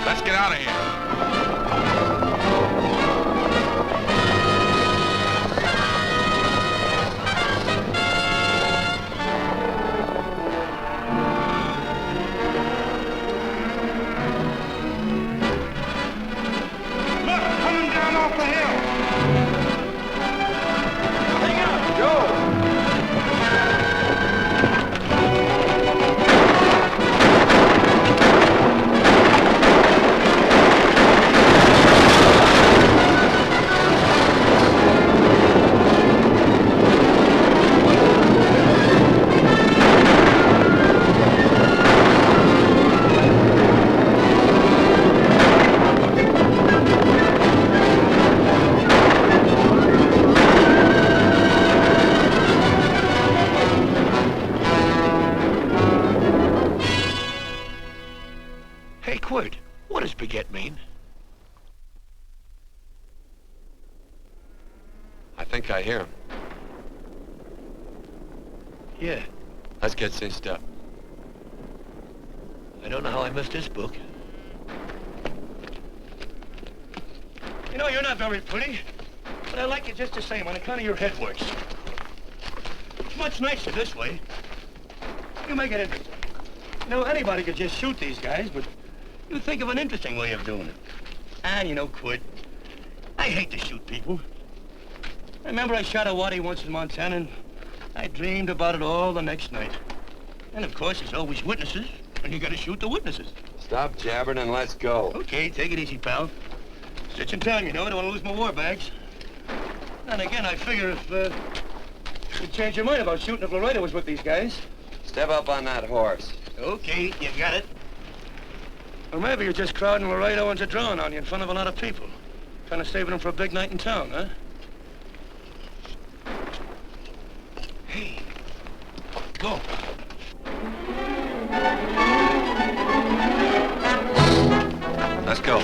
Let's get out of here. Hey, Quirt, what does baguette mean? I think I hear him. Yeah, Let's get cinched up. I don't know how I missed this book. You know, you're not very pretty, but I like you just the same on account of your head works. It's much nicer this way. You make it interesting. You know, anybody could just shoot these guys, but you think of an interesting way of doing it. And you know, Quirt, I hate to shoot people. I remember I shot a waddy once in Montana, and I dreamed about it all the next night. And of course, there's always witnesses, and you gotta shoot the witnesses. Stop jabbering and let's go. Okay, take it easy, pal. Stitching time, you know. I don't want to lose my war bags. And again, I figure if you'd change your mind about shooting if Laredo was with these guys. Step up on that horse. Okay, you got it. Or maybe you're just crowding Laredo into drawing on you in front of a lot of people. Trying to save them for a big night in town, huh? Hey, go. Let's go.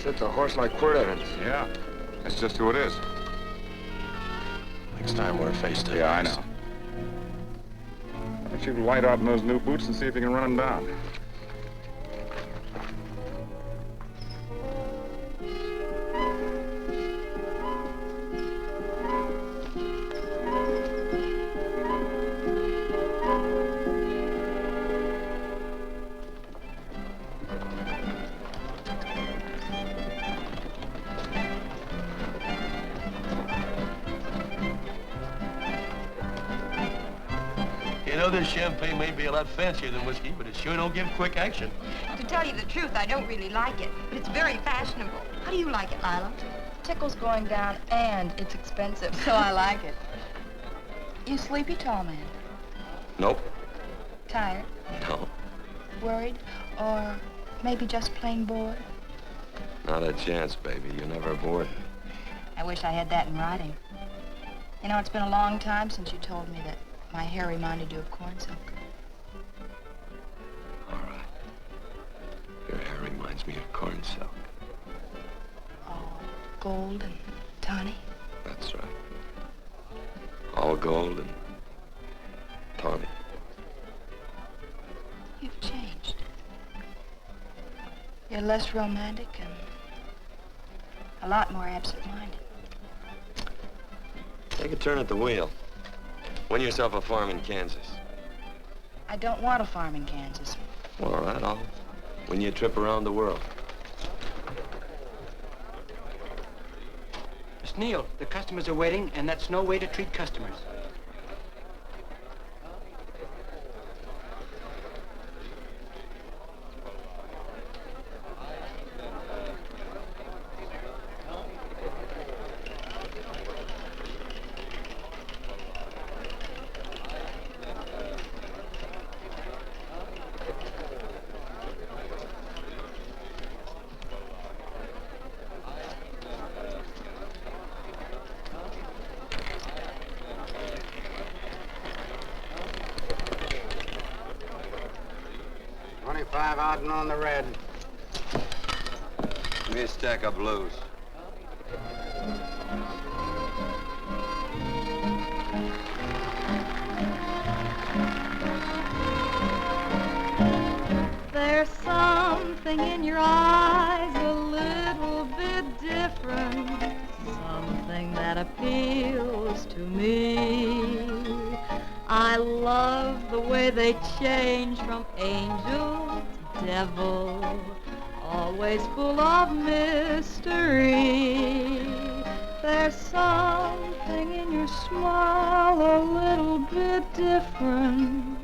It's a horse like Quirt Evans. Yeah, that's just who it is. Next time we're face to face. Yeah, I know. Why don't you light out in those new boots and see if you can run him down? You know, this champagne may be a lot fancier than whiskey, but it sure don't give quick action. To tell you the truth, I don't really like it, but it's very fashionable. How do you like it, Lila? Tickle's going down, and it's expensive, so I like it. You sleepy, tall man? Nope. Tired? No. Worried? Or maybe just plain bored? Not a chance, baby. You're never bored. I wish I had that in writing. You know, it's been a long time since you told me that my hair reminded you of corn silk. All right. Your hair reminds me of corn silk. All gold and tawny? That's right. All gold and tawny. You've changed. You're less romantic and a lot more absent-minded. Take a turn at the wheel. Win yourself a farm in Kansas. I don't want a farm in Kansas. Well, all right, I'll win you a trip around the world. Miss Neal, the customers are waiting, and that's no way to treat customers. Out on the red. Give me a stack of blues. There's something in your eyes a little bit different, something that appeals to me. I love the way they change from angel to devil, always full of mystery. There's something in your smile a little bit different,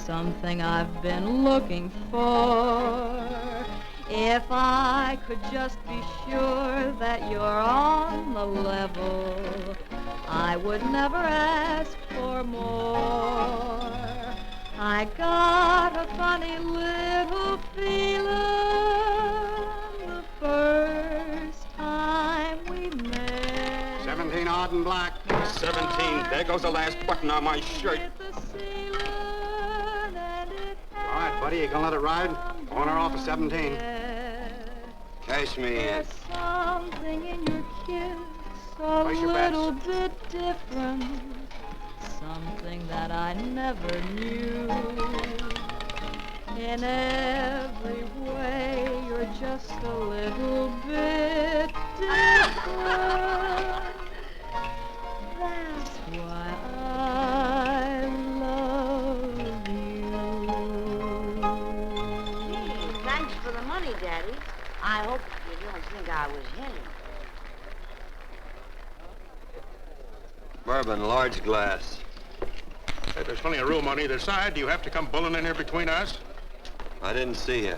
something I've been looking for. If I could just be sure that you're on the level, I would never ask for more. I got a funny little feeling the first time we met. 17 odd and black. 17. There goes the last button on my shirt. All right, buddy, you gonna let it ride? On or off of 17. Cash me in. There's something in your kiss a little bit different, something that I never knew. In every way, you're just a little bit different. That's why I love you. Gee, thanks for the money, Daddy. I hope you don't think I was hinting. Bourbon, large glass. Hey, there's plenty of room on either side. Do you have to come bulling in here between us? I didn't see you.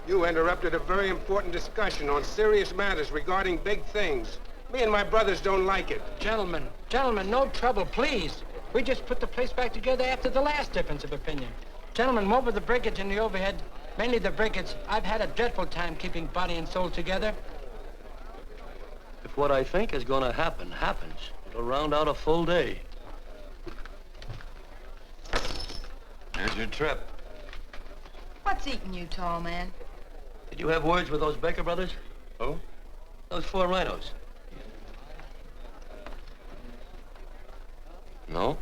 You interrupted a very important discussion on serious matters regarding big things. Me and my brothers don't like it. Gentlemen, no trouble, please. We just put the place back together after the last difference of opinion. Gentlemen, what with the breakage and the overhead, mainly the breakage, I've had a dreadful time keeping body and soul together. If what I think is going to happen happens, it'll round out a full day. Here's your trip. What's eating you, tall man? Did you have words with those Baker brothers? Oh? Those 4 rhinos. No.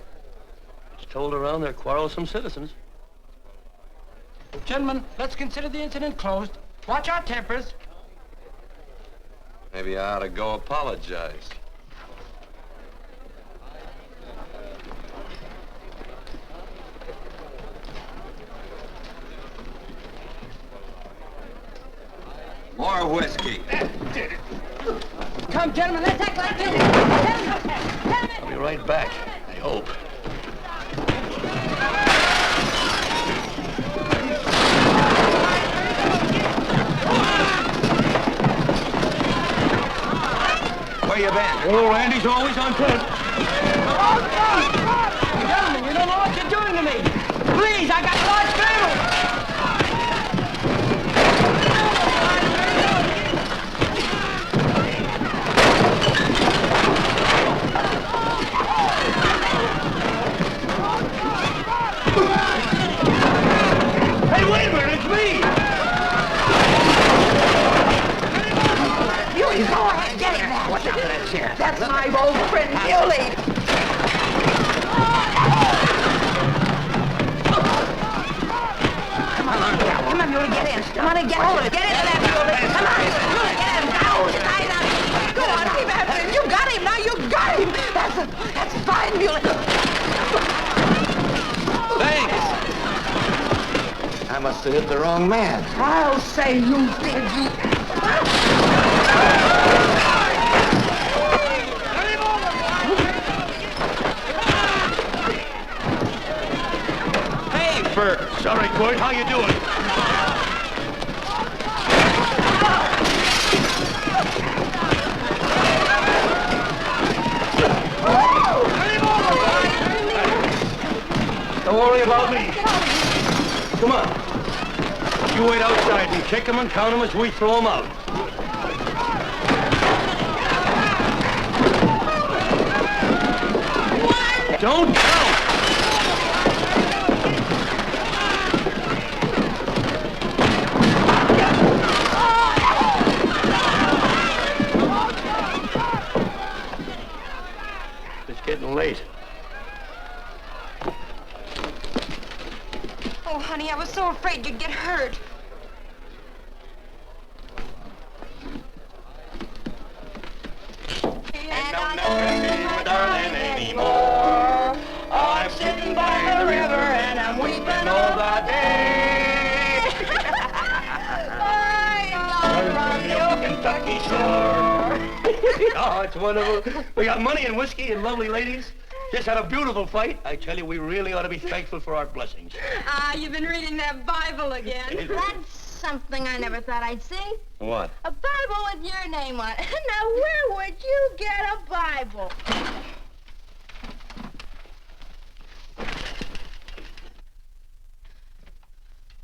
It's told around they're quarrelsome citizens. Gentlemen, let's consider the incident closed. Watch our tempers. Maybe I ought to go apologize. More whiskey. Come, gentlemen, let's act like you. I'll be right back, I hope. Where you been? Oh, Randy's always on foot. Gentlemen, you don't know what you're doing to me. Please, I got a large family. Hey, wait a minute, it's me! You go ahead, get in there. Watch out for that chair. That's my old friend, Muley. Come on, Muley, get in. Come on and get hold of it. Get into that, Muley. Come on, Muley, get him. Go on, keep after him. You got him now. You got him. That's fine, Muley. Thanks. I must have hit the wrong man. I'll say you did, you. Hey, Bert. Sorry, Court. How you doing? Don't worry about me. Come on. You wait outside and kick them and count them as we throw them out. One. Don't count. It's getting late. Oh, honey, I was so afraid you'd get hurt. And I'll never see my darling anymore. I'm sitting by the river and I'm weeping all the day. From the old Kentucky shore. Oh, it's wonderful. We got money and whiskey and lovely ladies. Just had a beautiful fight. I tell you, we really ought to be thankful for our blessings. Ah, you've been reading that Bible again. That's something I never thought I'd see. What? A Bible with your name on it. Now, where would you get a Bible?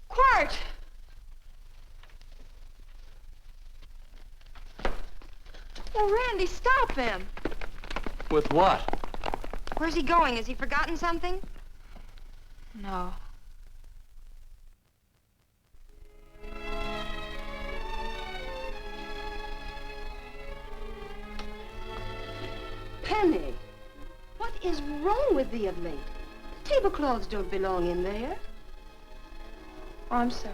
Quart! Oh, Randy, stop him. With what? Where's he going? Has he forgotten something? No. Penny, what is wrong with thee of late? Tablecloths don't belong in there. Oh, I'm sorry.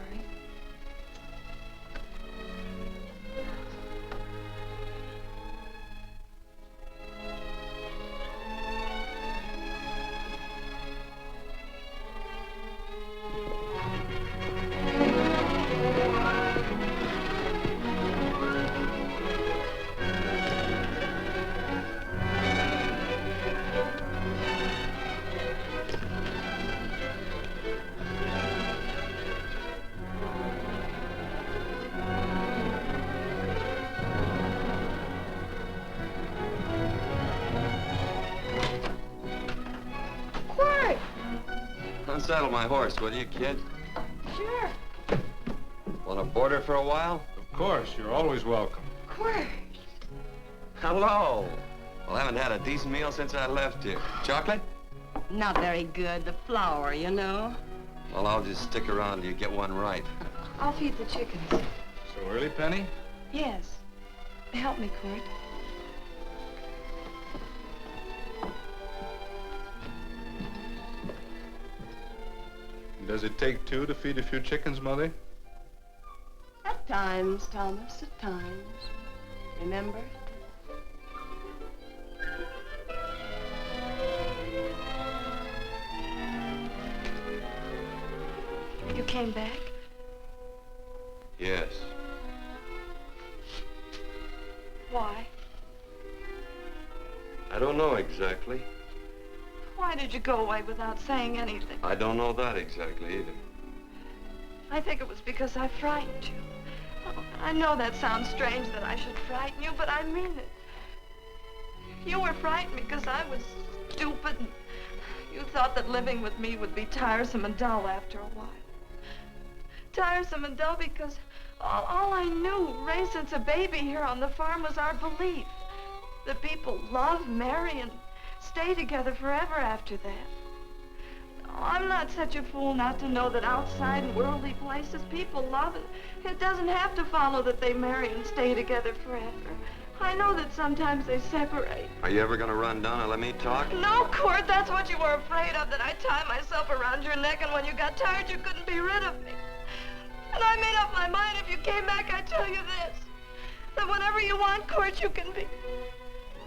Unsaddle my horse, will you, kid? Sure. Want to board her for a while? Of course, you're always welcome. Quart. Hello. Well, I haven't had a decent meal since I left here. Chocolate? Not very good. The flour, you know. Well, I'll just stick around till you get one right. I'll feed the chickens. So early, Penny? Yes. Help me, Court. Does it take two to feed a few chickens, Mother? At times, Thomas, at times. Remember? You came back? Yes. Why? I don't know exactly. Why did you go away without saying anything? I don't know that exactly either. I think it was because I frightened you. Oh, I know that sounds strange that I should frighten you, but I mean it. You were frightened because I was stupid, and you thought that living with me would be tiresome and dull after a while. Tiresome and dull because all I knew, raised since a baby here on the farm, was our belief that people love, marry, and stay together forever after that. Oh, I'm not such a fool not to know that outside in worldly places people love, and it doesn't have to follow that they marry and stay together forever. I know that sometimes they separate. Are you ever gonna run down and let me talk? No, Court, that's what you were afraid of, that I'd tie myself around your neck, and when you got tired, you couldn't be rid of me. And I made up my mind, if you came back, I'd tell you this, that whenever you want, Court, you can be.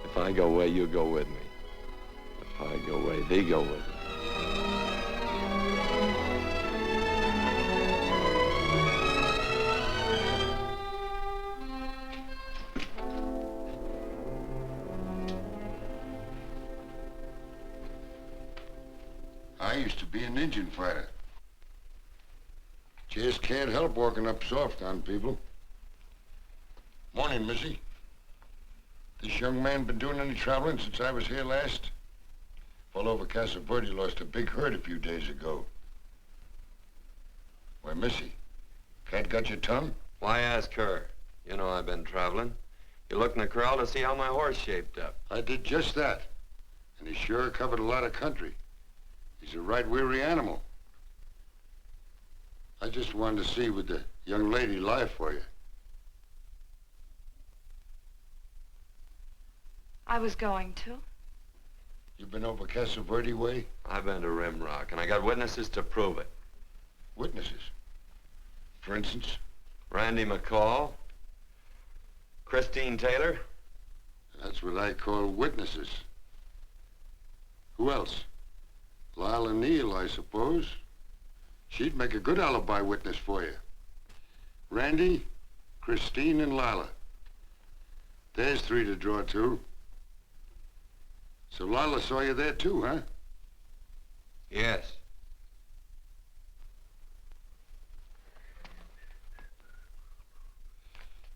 If I go away, you go with me. If I go away, they go with me. I used to be an Indian fighter. Just can't help walking up soft on people. Morning, Missy. This young man been doing any traveling since I was here last? All over Casa Verde lost a big herd a few days ago. Why, Missy, cat got your tongue? Why ask her? You know I've been traveling. You looked in the corral to see how my horse shaped up. I did just that. And he sure covered a lot of country. He's a right weary animal. I just wanted to see would the young lady lie for you. I was going to. You been over Casa Verde way? I've been to Rimrock, and I got witnesses to prove it. Witnesses? For instance? Randy McCall, Christine Taylor. That's what I call witnesses. Who else? Lila Neal, I suppose. She'd make a good alibi witness for you. Randy, Christine, and Lila. There's three to draw to. So Lila saw you there too, huh? Yes.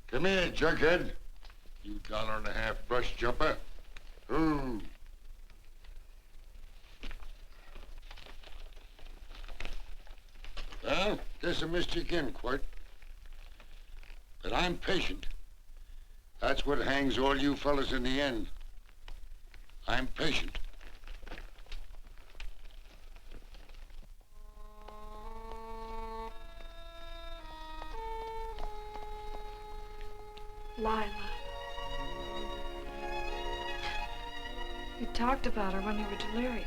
Come here, junkhead. You $1.50 brush jumper. Ooh. Well, guess I missed you again, Quirt. But I'm patient. That's what hangs all you fellas in the end. I'm patient. Lila. You talked about her when you were delirious.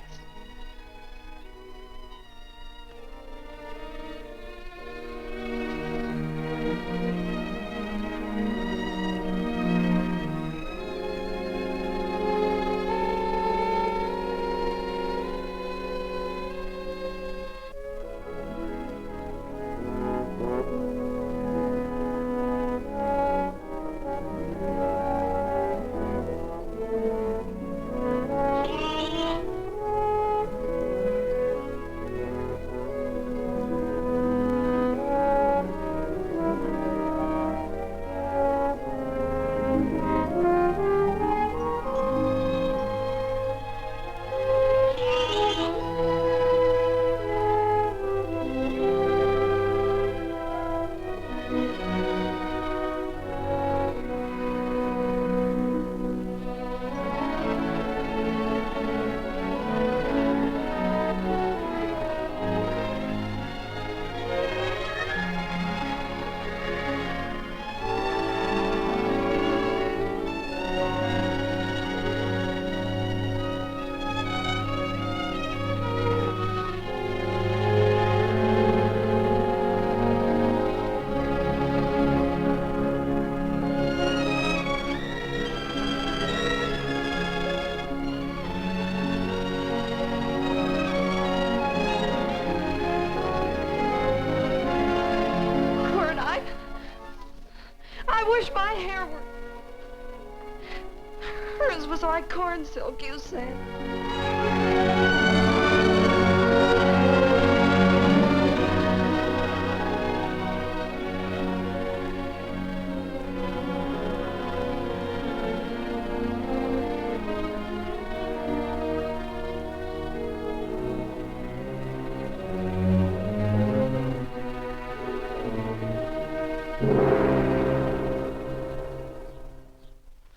was like corn silk, you said.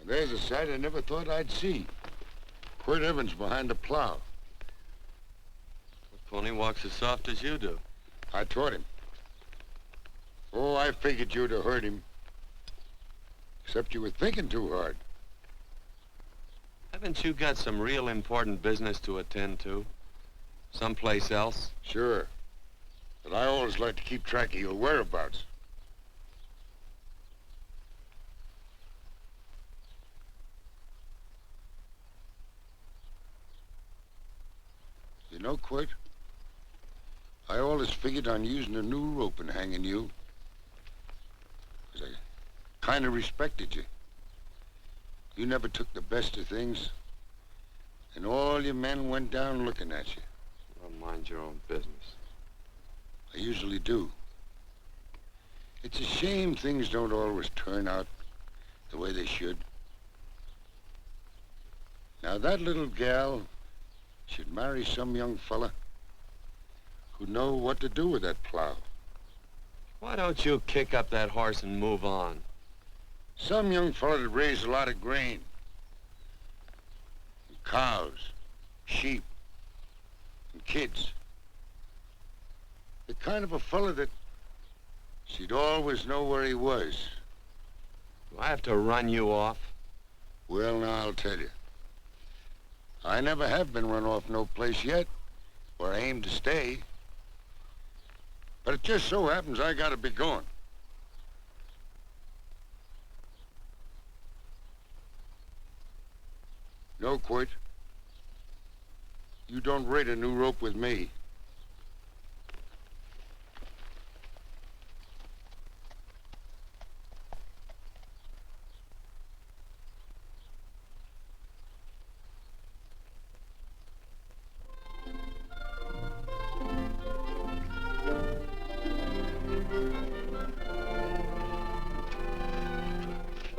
There's a sight I never thought I'd see. Quirt Evans behind the plow. The pony walks as soft as you do. I taught him. Oh, I figured you'd have hurt him. Except you were thinking too hard. Haven't you got some real important business to attend to? Someplace else? Sure. But I always like to keep track of your whereabouts. You know, Quirt, I always figured on using a new rope and hanging you. 'Cause I kind of respected you. You never took the best of things, and all your men went down looking at you. Well, mind your own business. I usually do. It's a shame things don't always turn out the way they should. Now, that little gal should marry some young fella who'd know what to do with that plow. Why don't you kick up that horse and move on? Some young fella that raised a lot of grain. And cows, sheep, and kids. The kind of a fella that she'd always know where he was. Do I have to run you off? Well, now, I'll tell you. I never have been run off no place yet, where I aim to stay. But it just so happens I gotta be going. No, Quirt. You don't raid a new rope with me.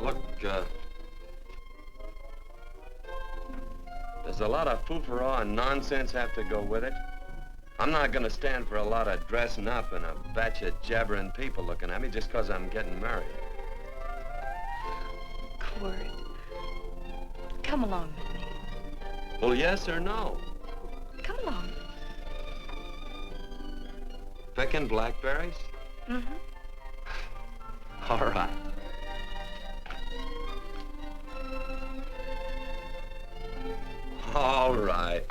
Look, there's a lot of foo-for-all and nonsense have to go with it. I'm not gonna stand for a lot of dressing up and a batch of jabbering people looking at me just 'cause I'm getting married. Quirt, come along with me. Well, yes or no? Come along. Picking blackberries? Mm-hmm. All right. All right.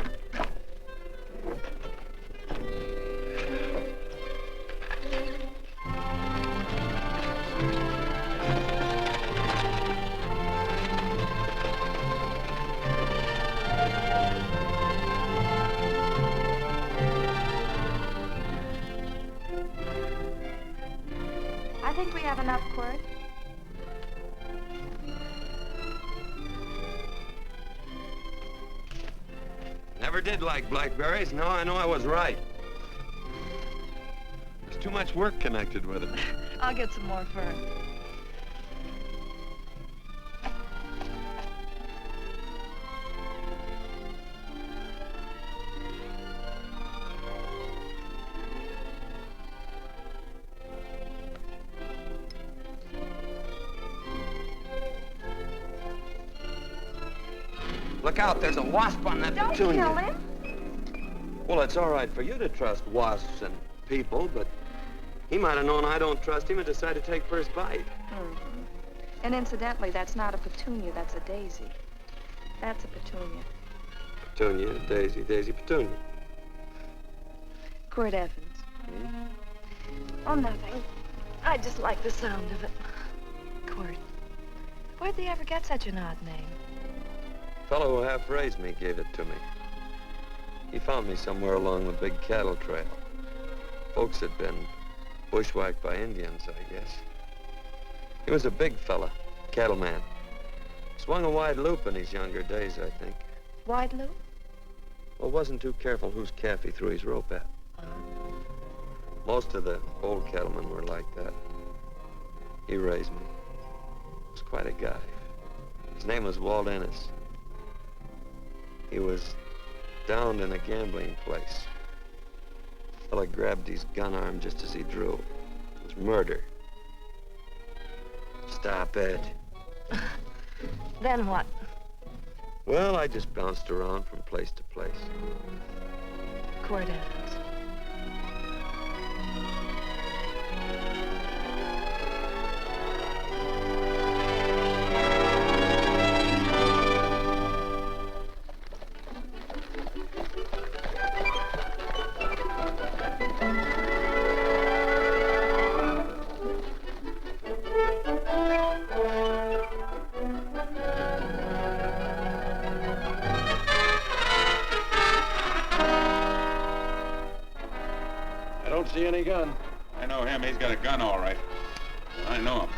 I think we have enough, Quirt. Never did like blackberries. Now I know I was right. There's too much work connected with it. I'll get some more fern. Look out, there's a wasp on that Don't petunia. kill him. Well, it's all right for you to trust wasps and people, but he might have known I don't trust him and decided to take first bite. Mm-hmm. And incidentally, that's not a petunia, that's a daisy. That's a petunia. Petunia, daisy, daisy, petunia. Quirt Evans. Oh, nothing. I just like the sound of it. Quirt. Where'd they ever get such an odd name? The fellow who half raised me gave it to me. He found me somewhere along the big cattle trail. Folks had been bushwhacked by Indians, I guess. He was a big fella, cattleman. Swung a wide loop in his younger days, I think. Wide loop? Well, wasn't too careful whose calf he threw his rope at. Most of the old cattlemen were like that. He raised me. Was quite a guy. His name was Walt Ennis. He was downed in a gambling place. A fella grabbed his gun arm just as he drew. It was murder. Stop it. Then what? Well, I just bounced around from place to place. Quirt Evans. See any gun? I know him. He's got a gun, all right. I know him.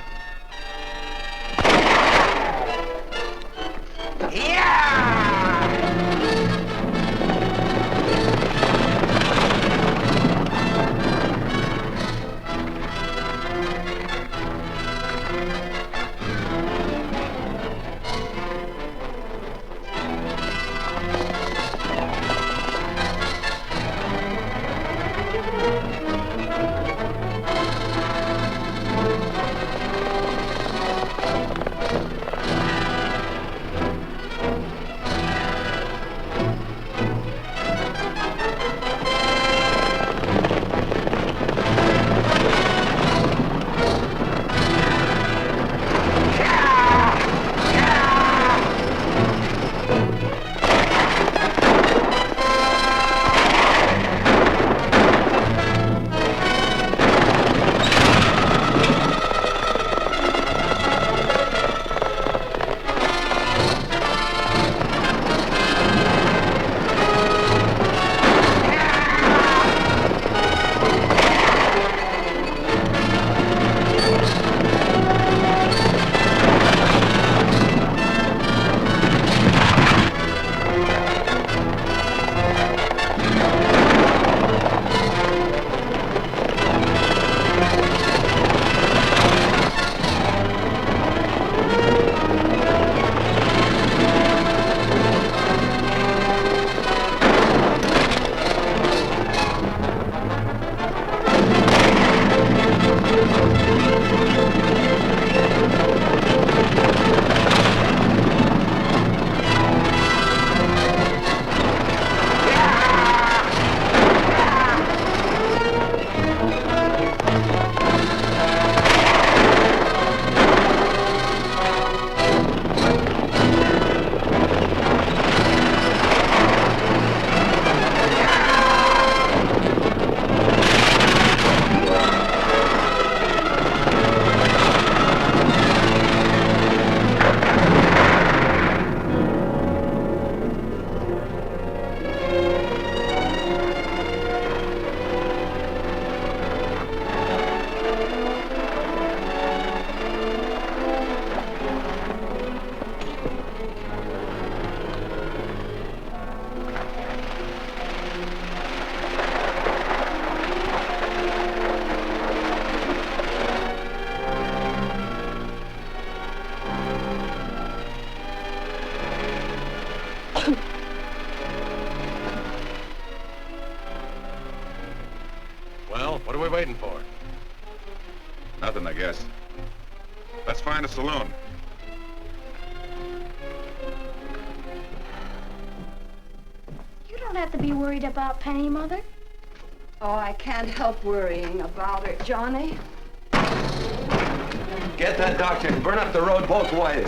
Well, what are we waiting for? Nothing, I guess. Let's find a saloon. You don't have to be worried about Penny, Mother. Oh, I can't help worrying about her, Johnny. Get that doctor and burn up the road both ways.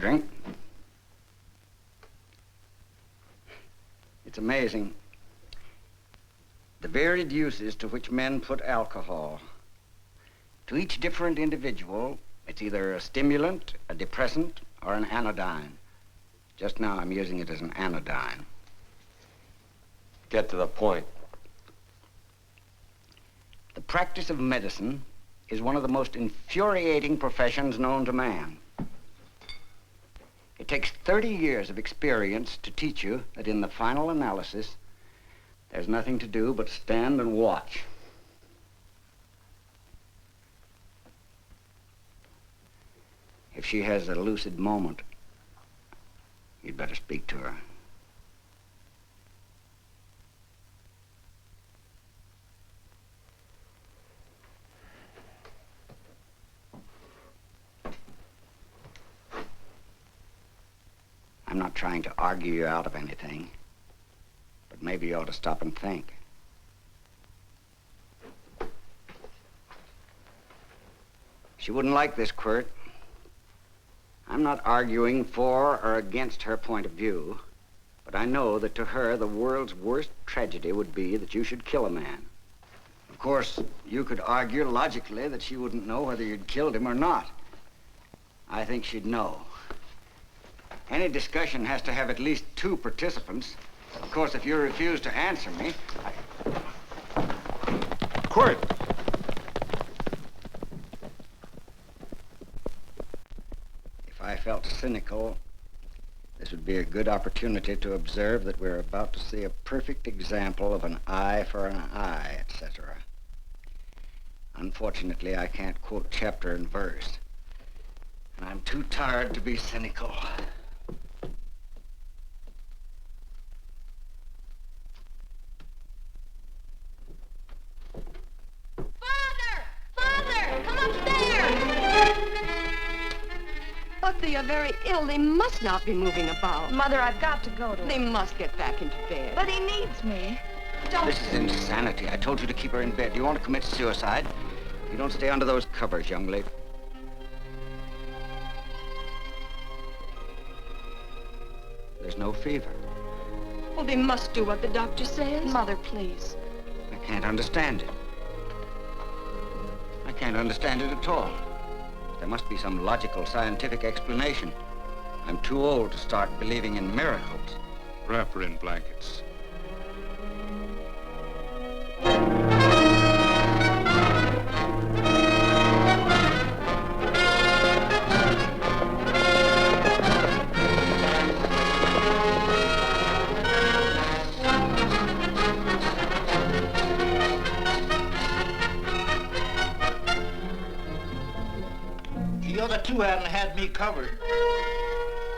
drink. It's amazing. The varied uses to which men put alcohol. To each different individual, it's either a stimulant, a depressant, or an anodyne. Just now, I'm using it as an anodyne. Get to the point. The practice of medicine is one of the most infuriating professions known to man. It takes 30 years of experience to teach you that in the final analysis, there's nothing to do but stand and watch. If she has a lucid moment, you'd better speak to her. I'm not trying to argue you out of anything, but maybe you ought to stop and think. She wouldn't like this, Quirt. I'm not arguing for or against her point of view, but I know that to her, the world's worst tragedy would be that you should kill a man. Of course, you could argue logically that she wouldn't know whether you'd killed him or not. I think she'd know. Any discussion has to have at least two participants. Of course, if you refuse to answer me, Quirt! If I felt cynical, this would be a good opportunity to observe that we're about to see a perfect example of an eye for an eye, etc. Unfortunately, I can't quote chapter and verse, and I'm too tired to be cynical. But they are very ill. They must not be moving about. Mother, I've got to go to They must get back into bed. But he needs me. Don't. This is insanity. I told you to keep her in bed. Do you want to commit suicide? You don't stay under those covers, young lady. There's no fever. Well, they must do what the doctor says. Mother, please. I can't understand it. I can't understand it at all. There must be some logical, scientific explanation. I'm too old to start believing in miracles. Wrap her in blankets. The other two hadn't had me covered.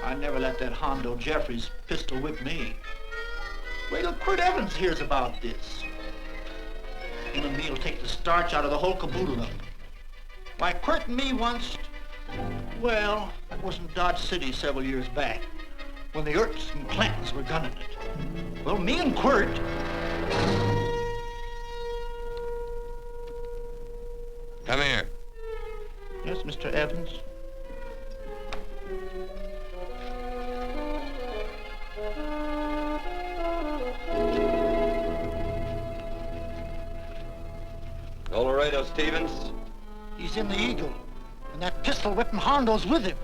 I never let that Hondo Jeffries pistol whip me. Wait till Quirt Evans hears about this. Him and me'll take the starch out of the whole caboodle of 'em. Why, Quirt and me once, well, that was in Dodge City several years back, when the Erts and Clantons were gunning it. Well, me and Quirt... Come here. Yes, Mr. Evans? Laredo Stevens? He's in the Eagle, and that pistol whipping Hondo's with him.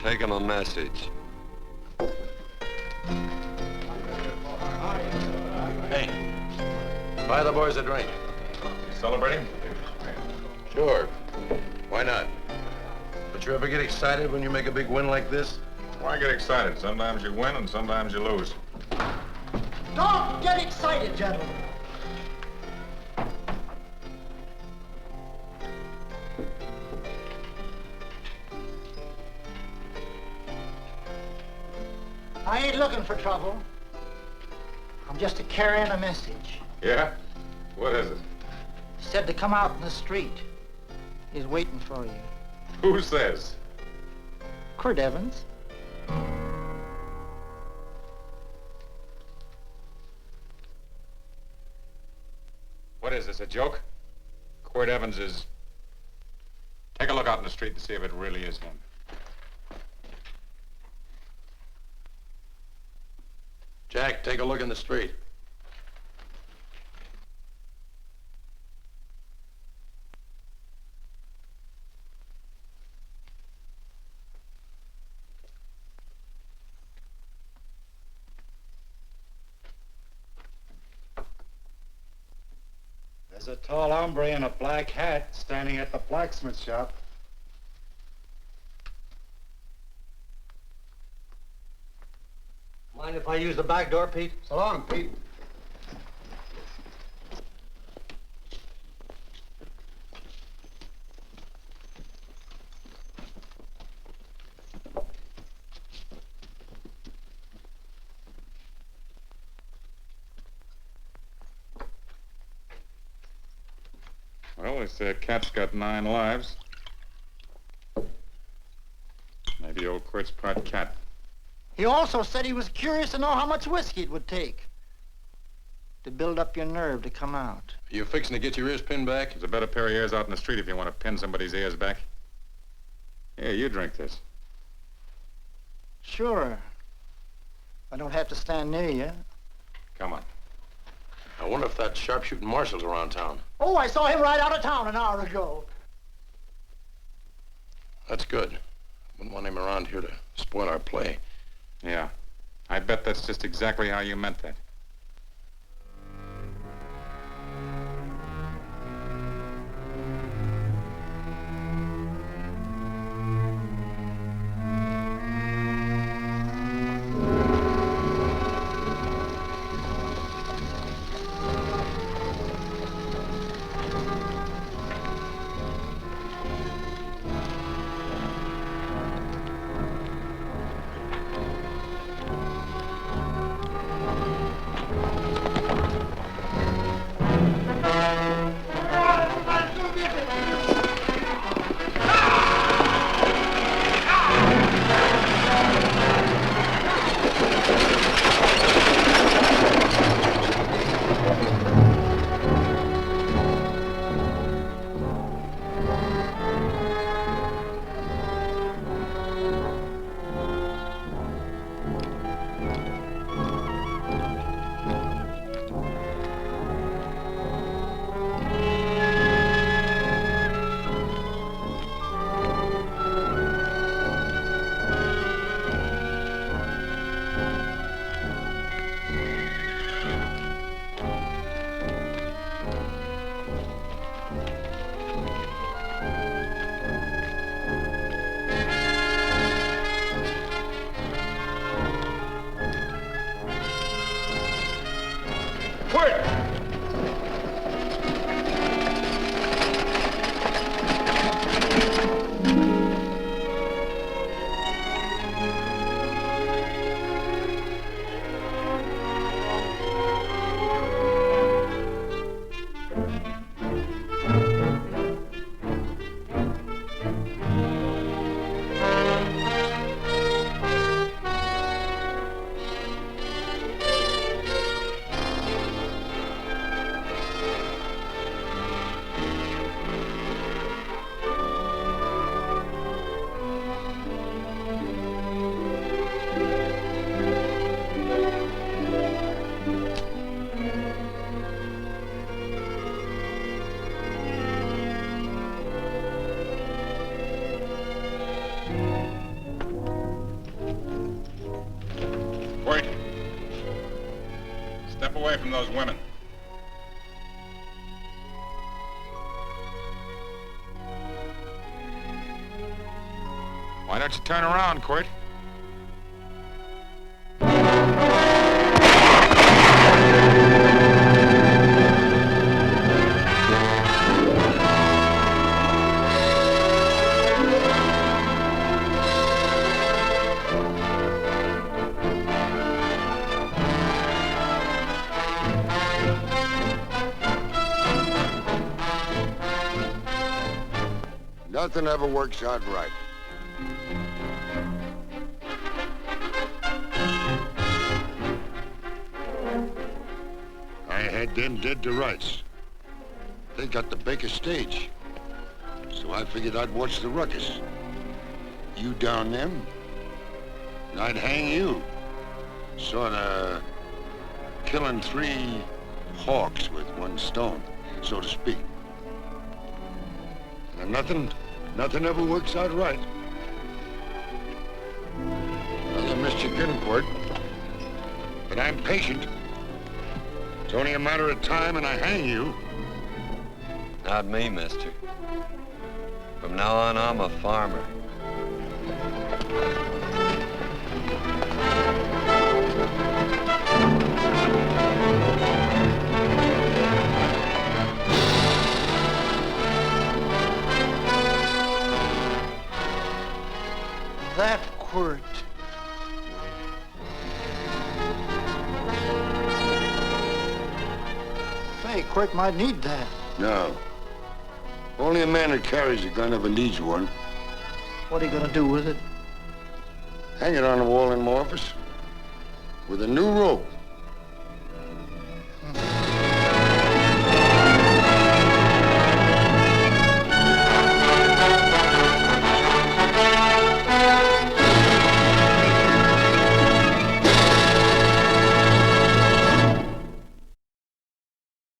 Take him a message. Hey, buy the boys a drink. Celebrating? Sure. Why not? But you ever get excited when you make a big win like this? Why get excited? Sometimes you win and sometimes you lose. Don't get excited, gentlemen. I ain't looking for trouble. I'm just carrying a message. Yeah? What is it? Said to come out in the street. He's waiting for you. Who says? Quirt Evans. What is this, a joke? Quirt Evans is... Take a look out in the street and see if it really is him. Jack, take a look in the street. There's a tall hombre in a black hat standing at the blacksmith shop. Mind if I use the back door, Pete? So long, Pete. Well, they say a cat's got 9 lives. Maybe old Quirt's part cat. He also said he was curious to know how much whiskey it would take to build up your nerve to come out. Are you fixing to get your ears pinned back? There's a better pair of ears out in the street if you want to pin somebody's ears back. Here, you drink this. Sure. I don't have to stand near you. Come on. I wonder if that sharpshooting marshal's around town. Oh, I saw him ride out of town an hour ago. That's good. Wouldn't want him around here to spoil our play. Yeah. I bet that's just exactly how you meant that. Step away from those women. Why don't you turn around, Quirt? Nothing ever works out right. I had them dead to rights. They got the Baker stage. So I figured I'd watch the ruckus. You down them, and I'd hang you. Sorta killing 3 hawks with 1 stone, so to speak. And nothing ever works out right. Well, I missed your gunport, but I'm patient. It's only a matter of time and I hang you. Not me, mister. From now on, I'm a farmer. That quirt. Say, Quirt might need that. No. Only a man who carries a gun ever needs one. What are you gonna do with it? Hang it on the wall in my office with a new rope.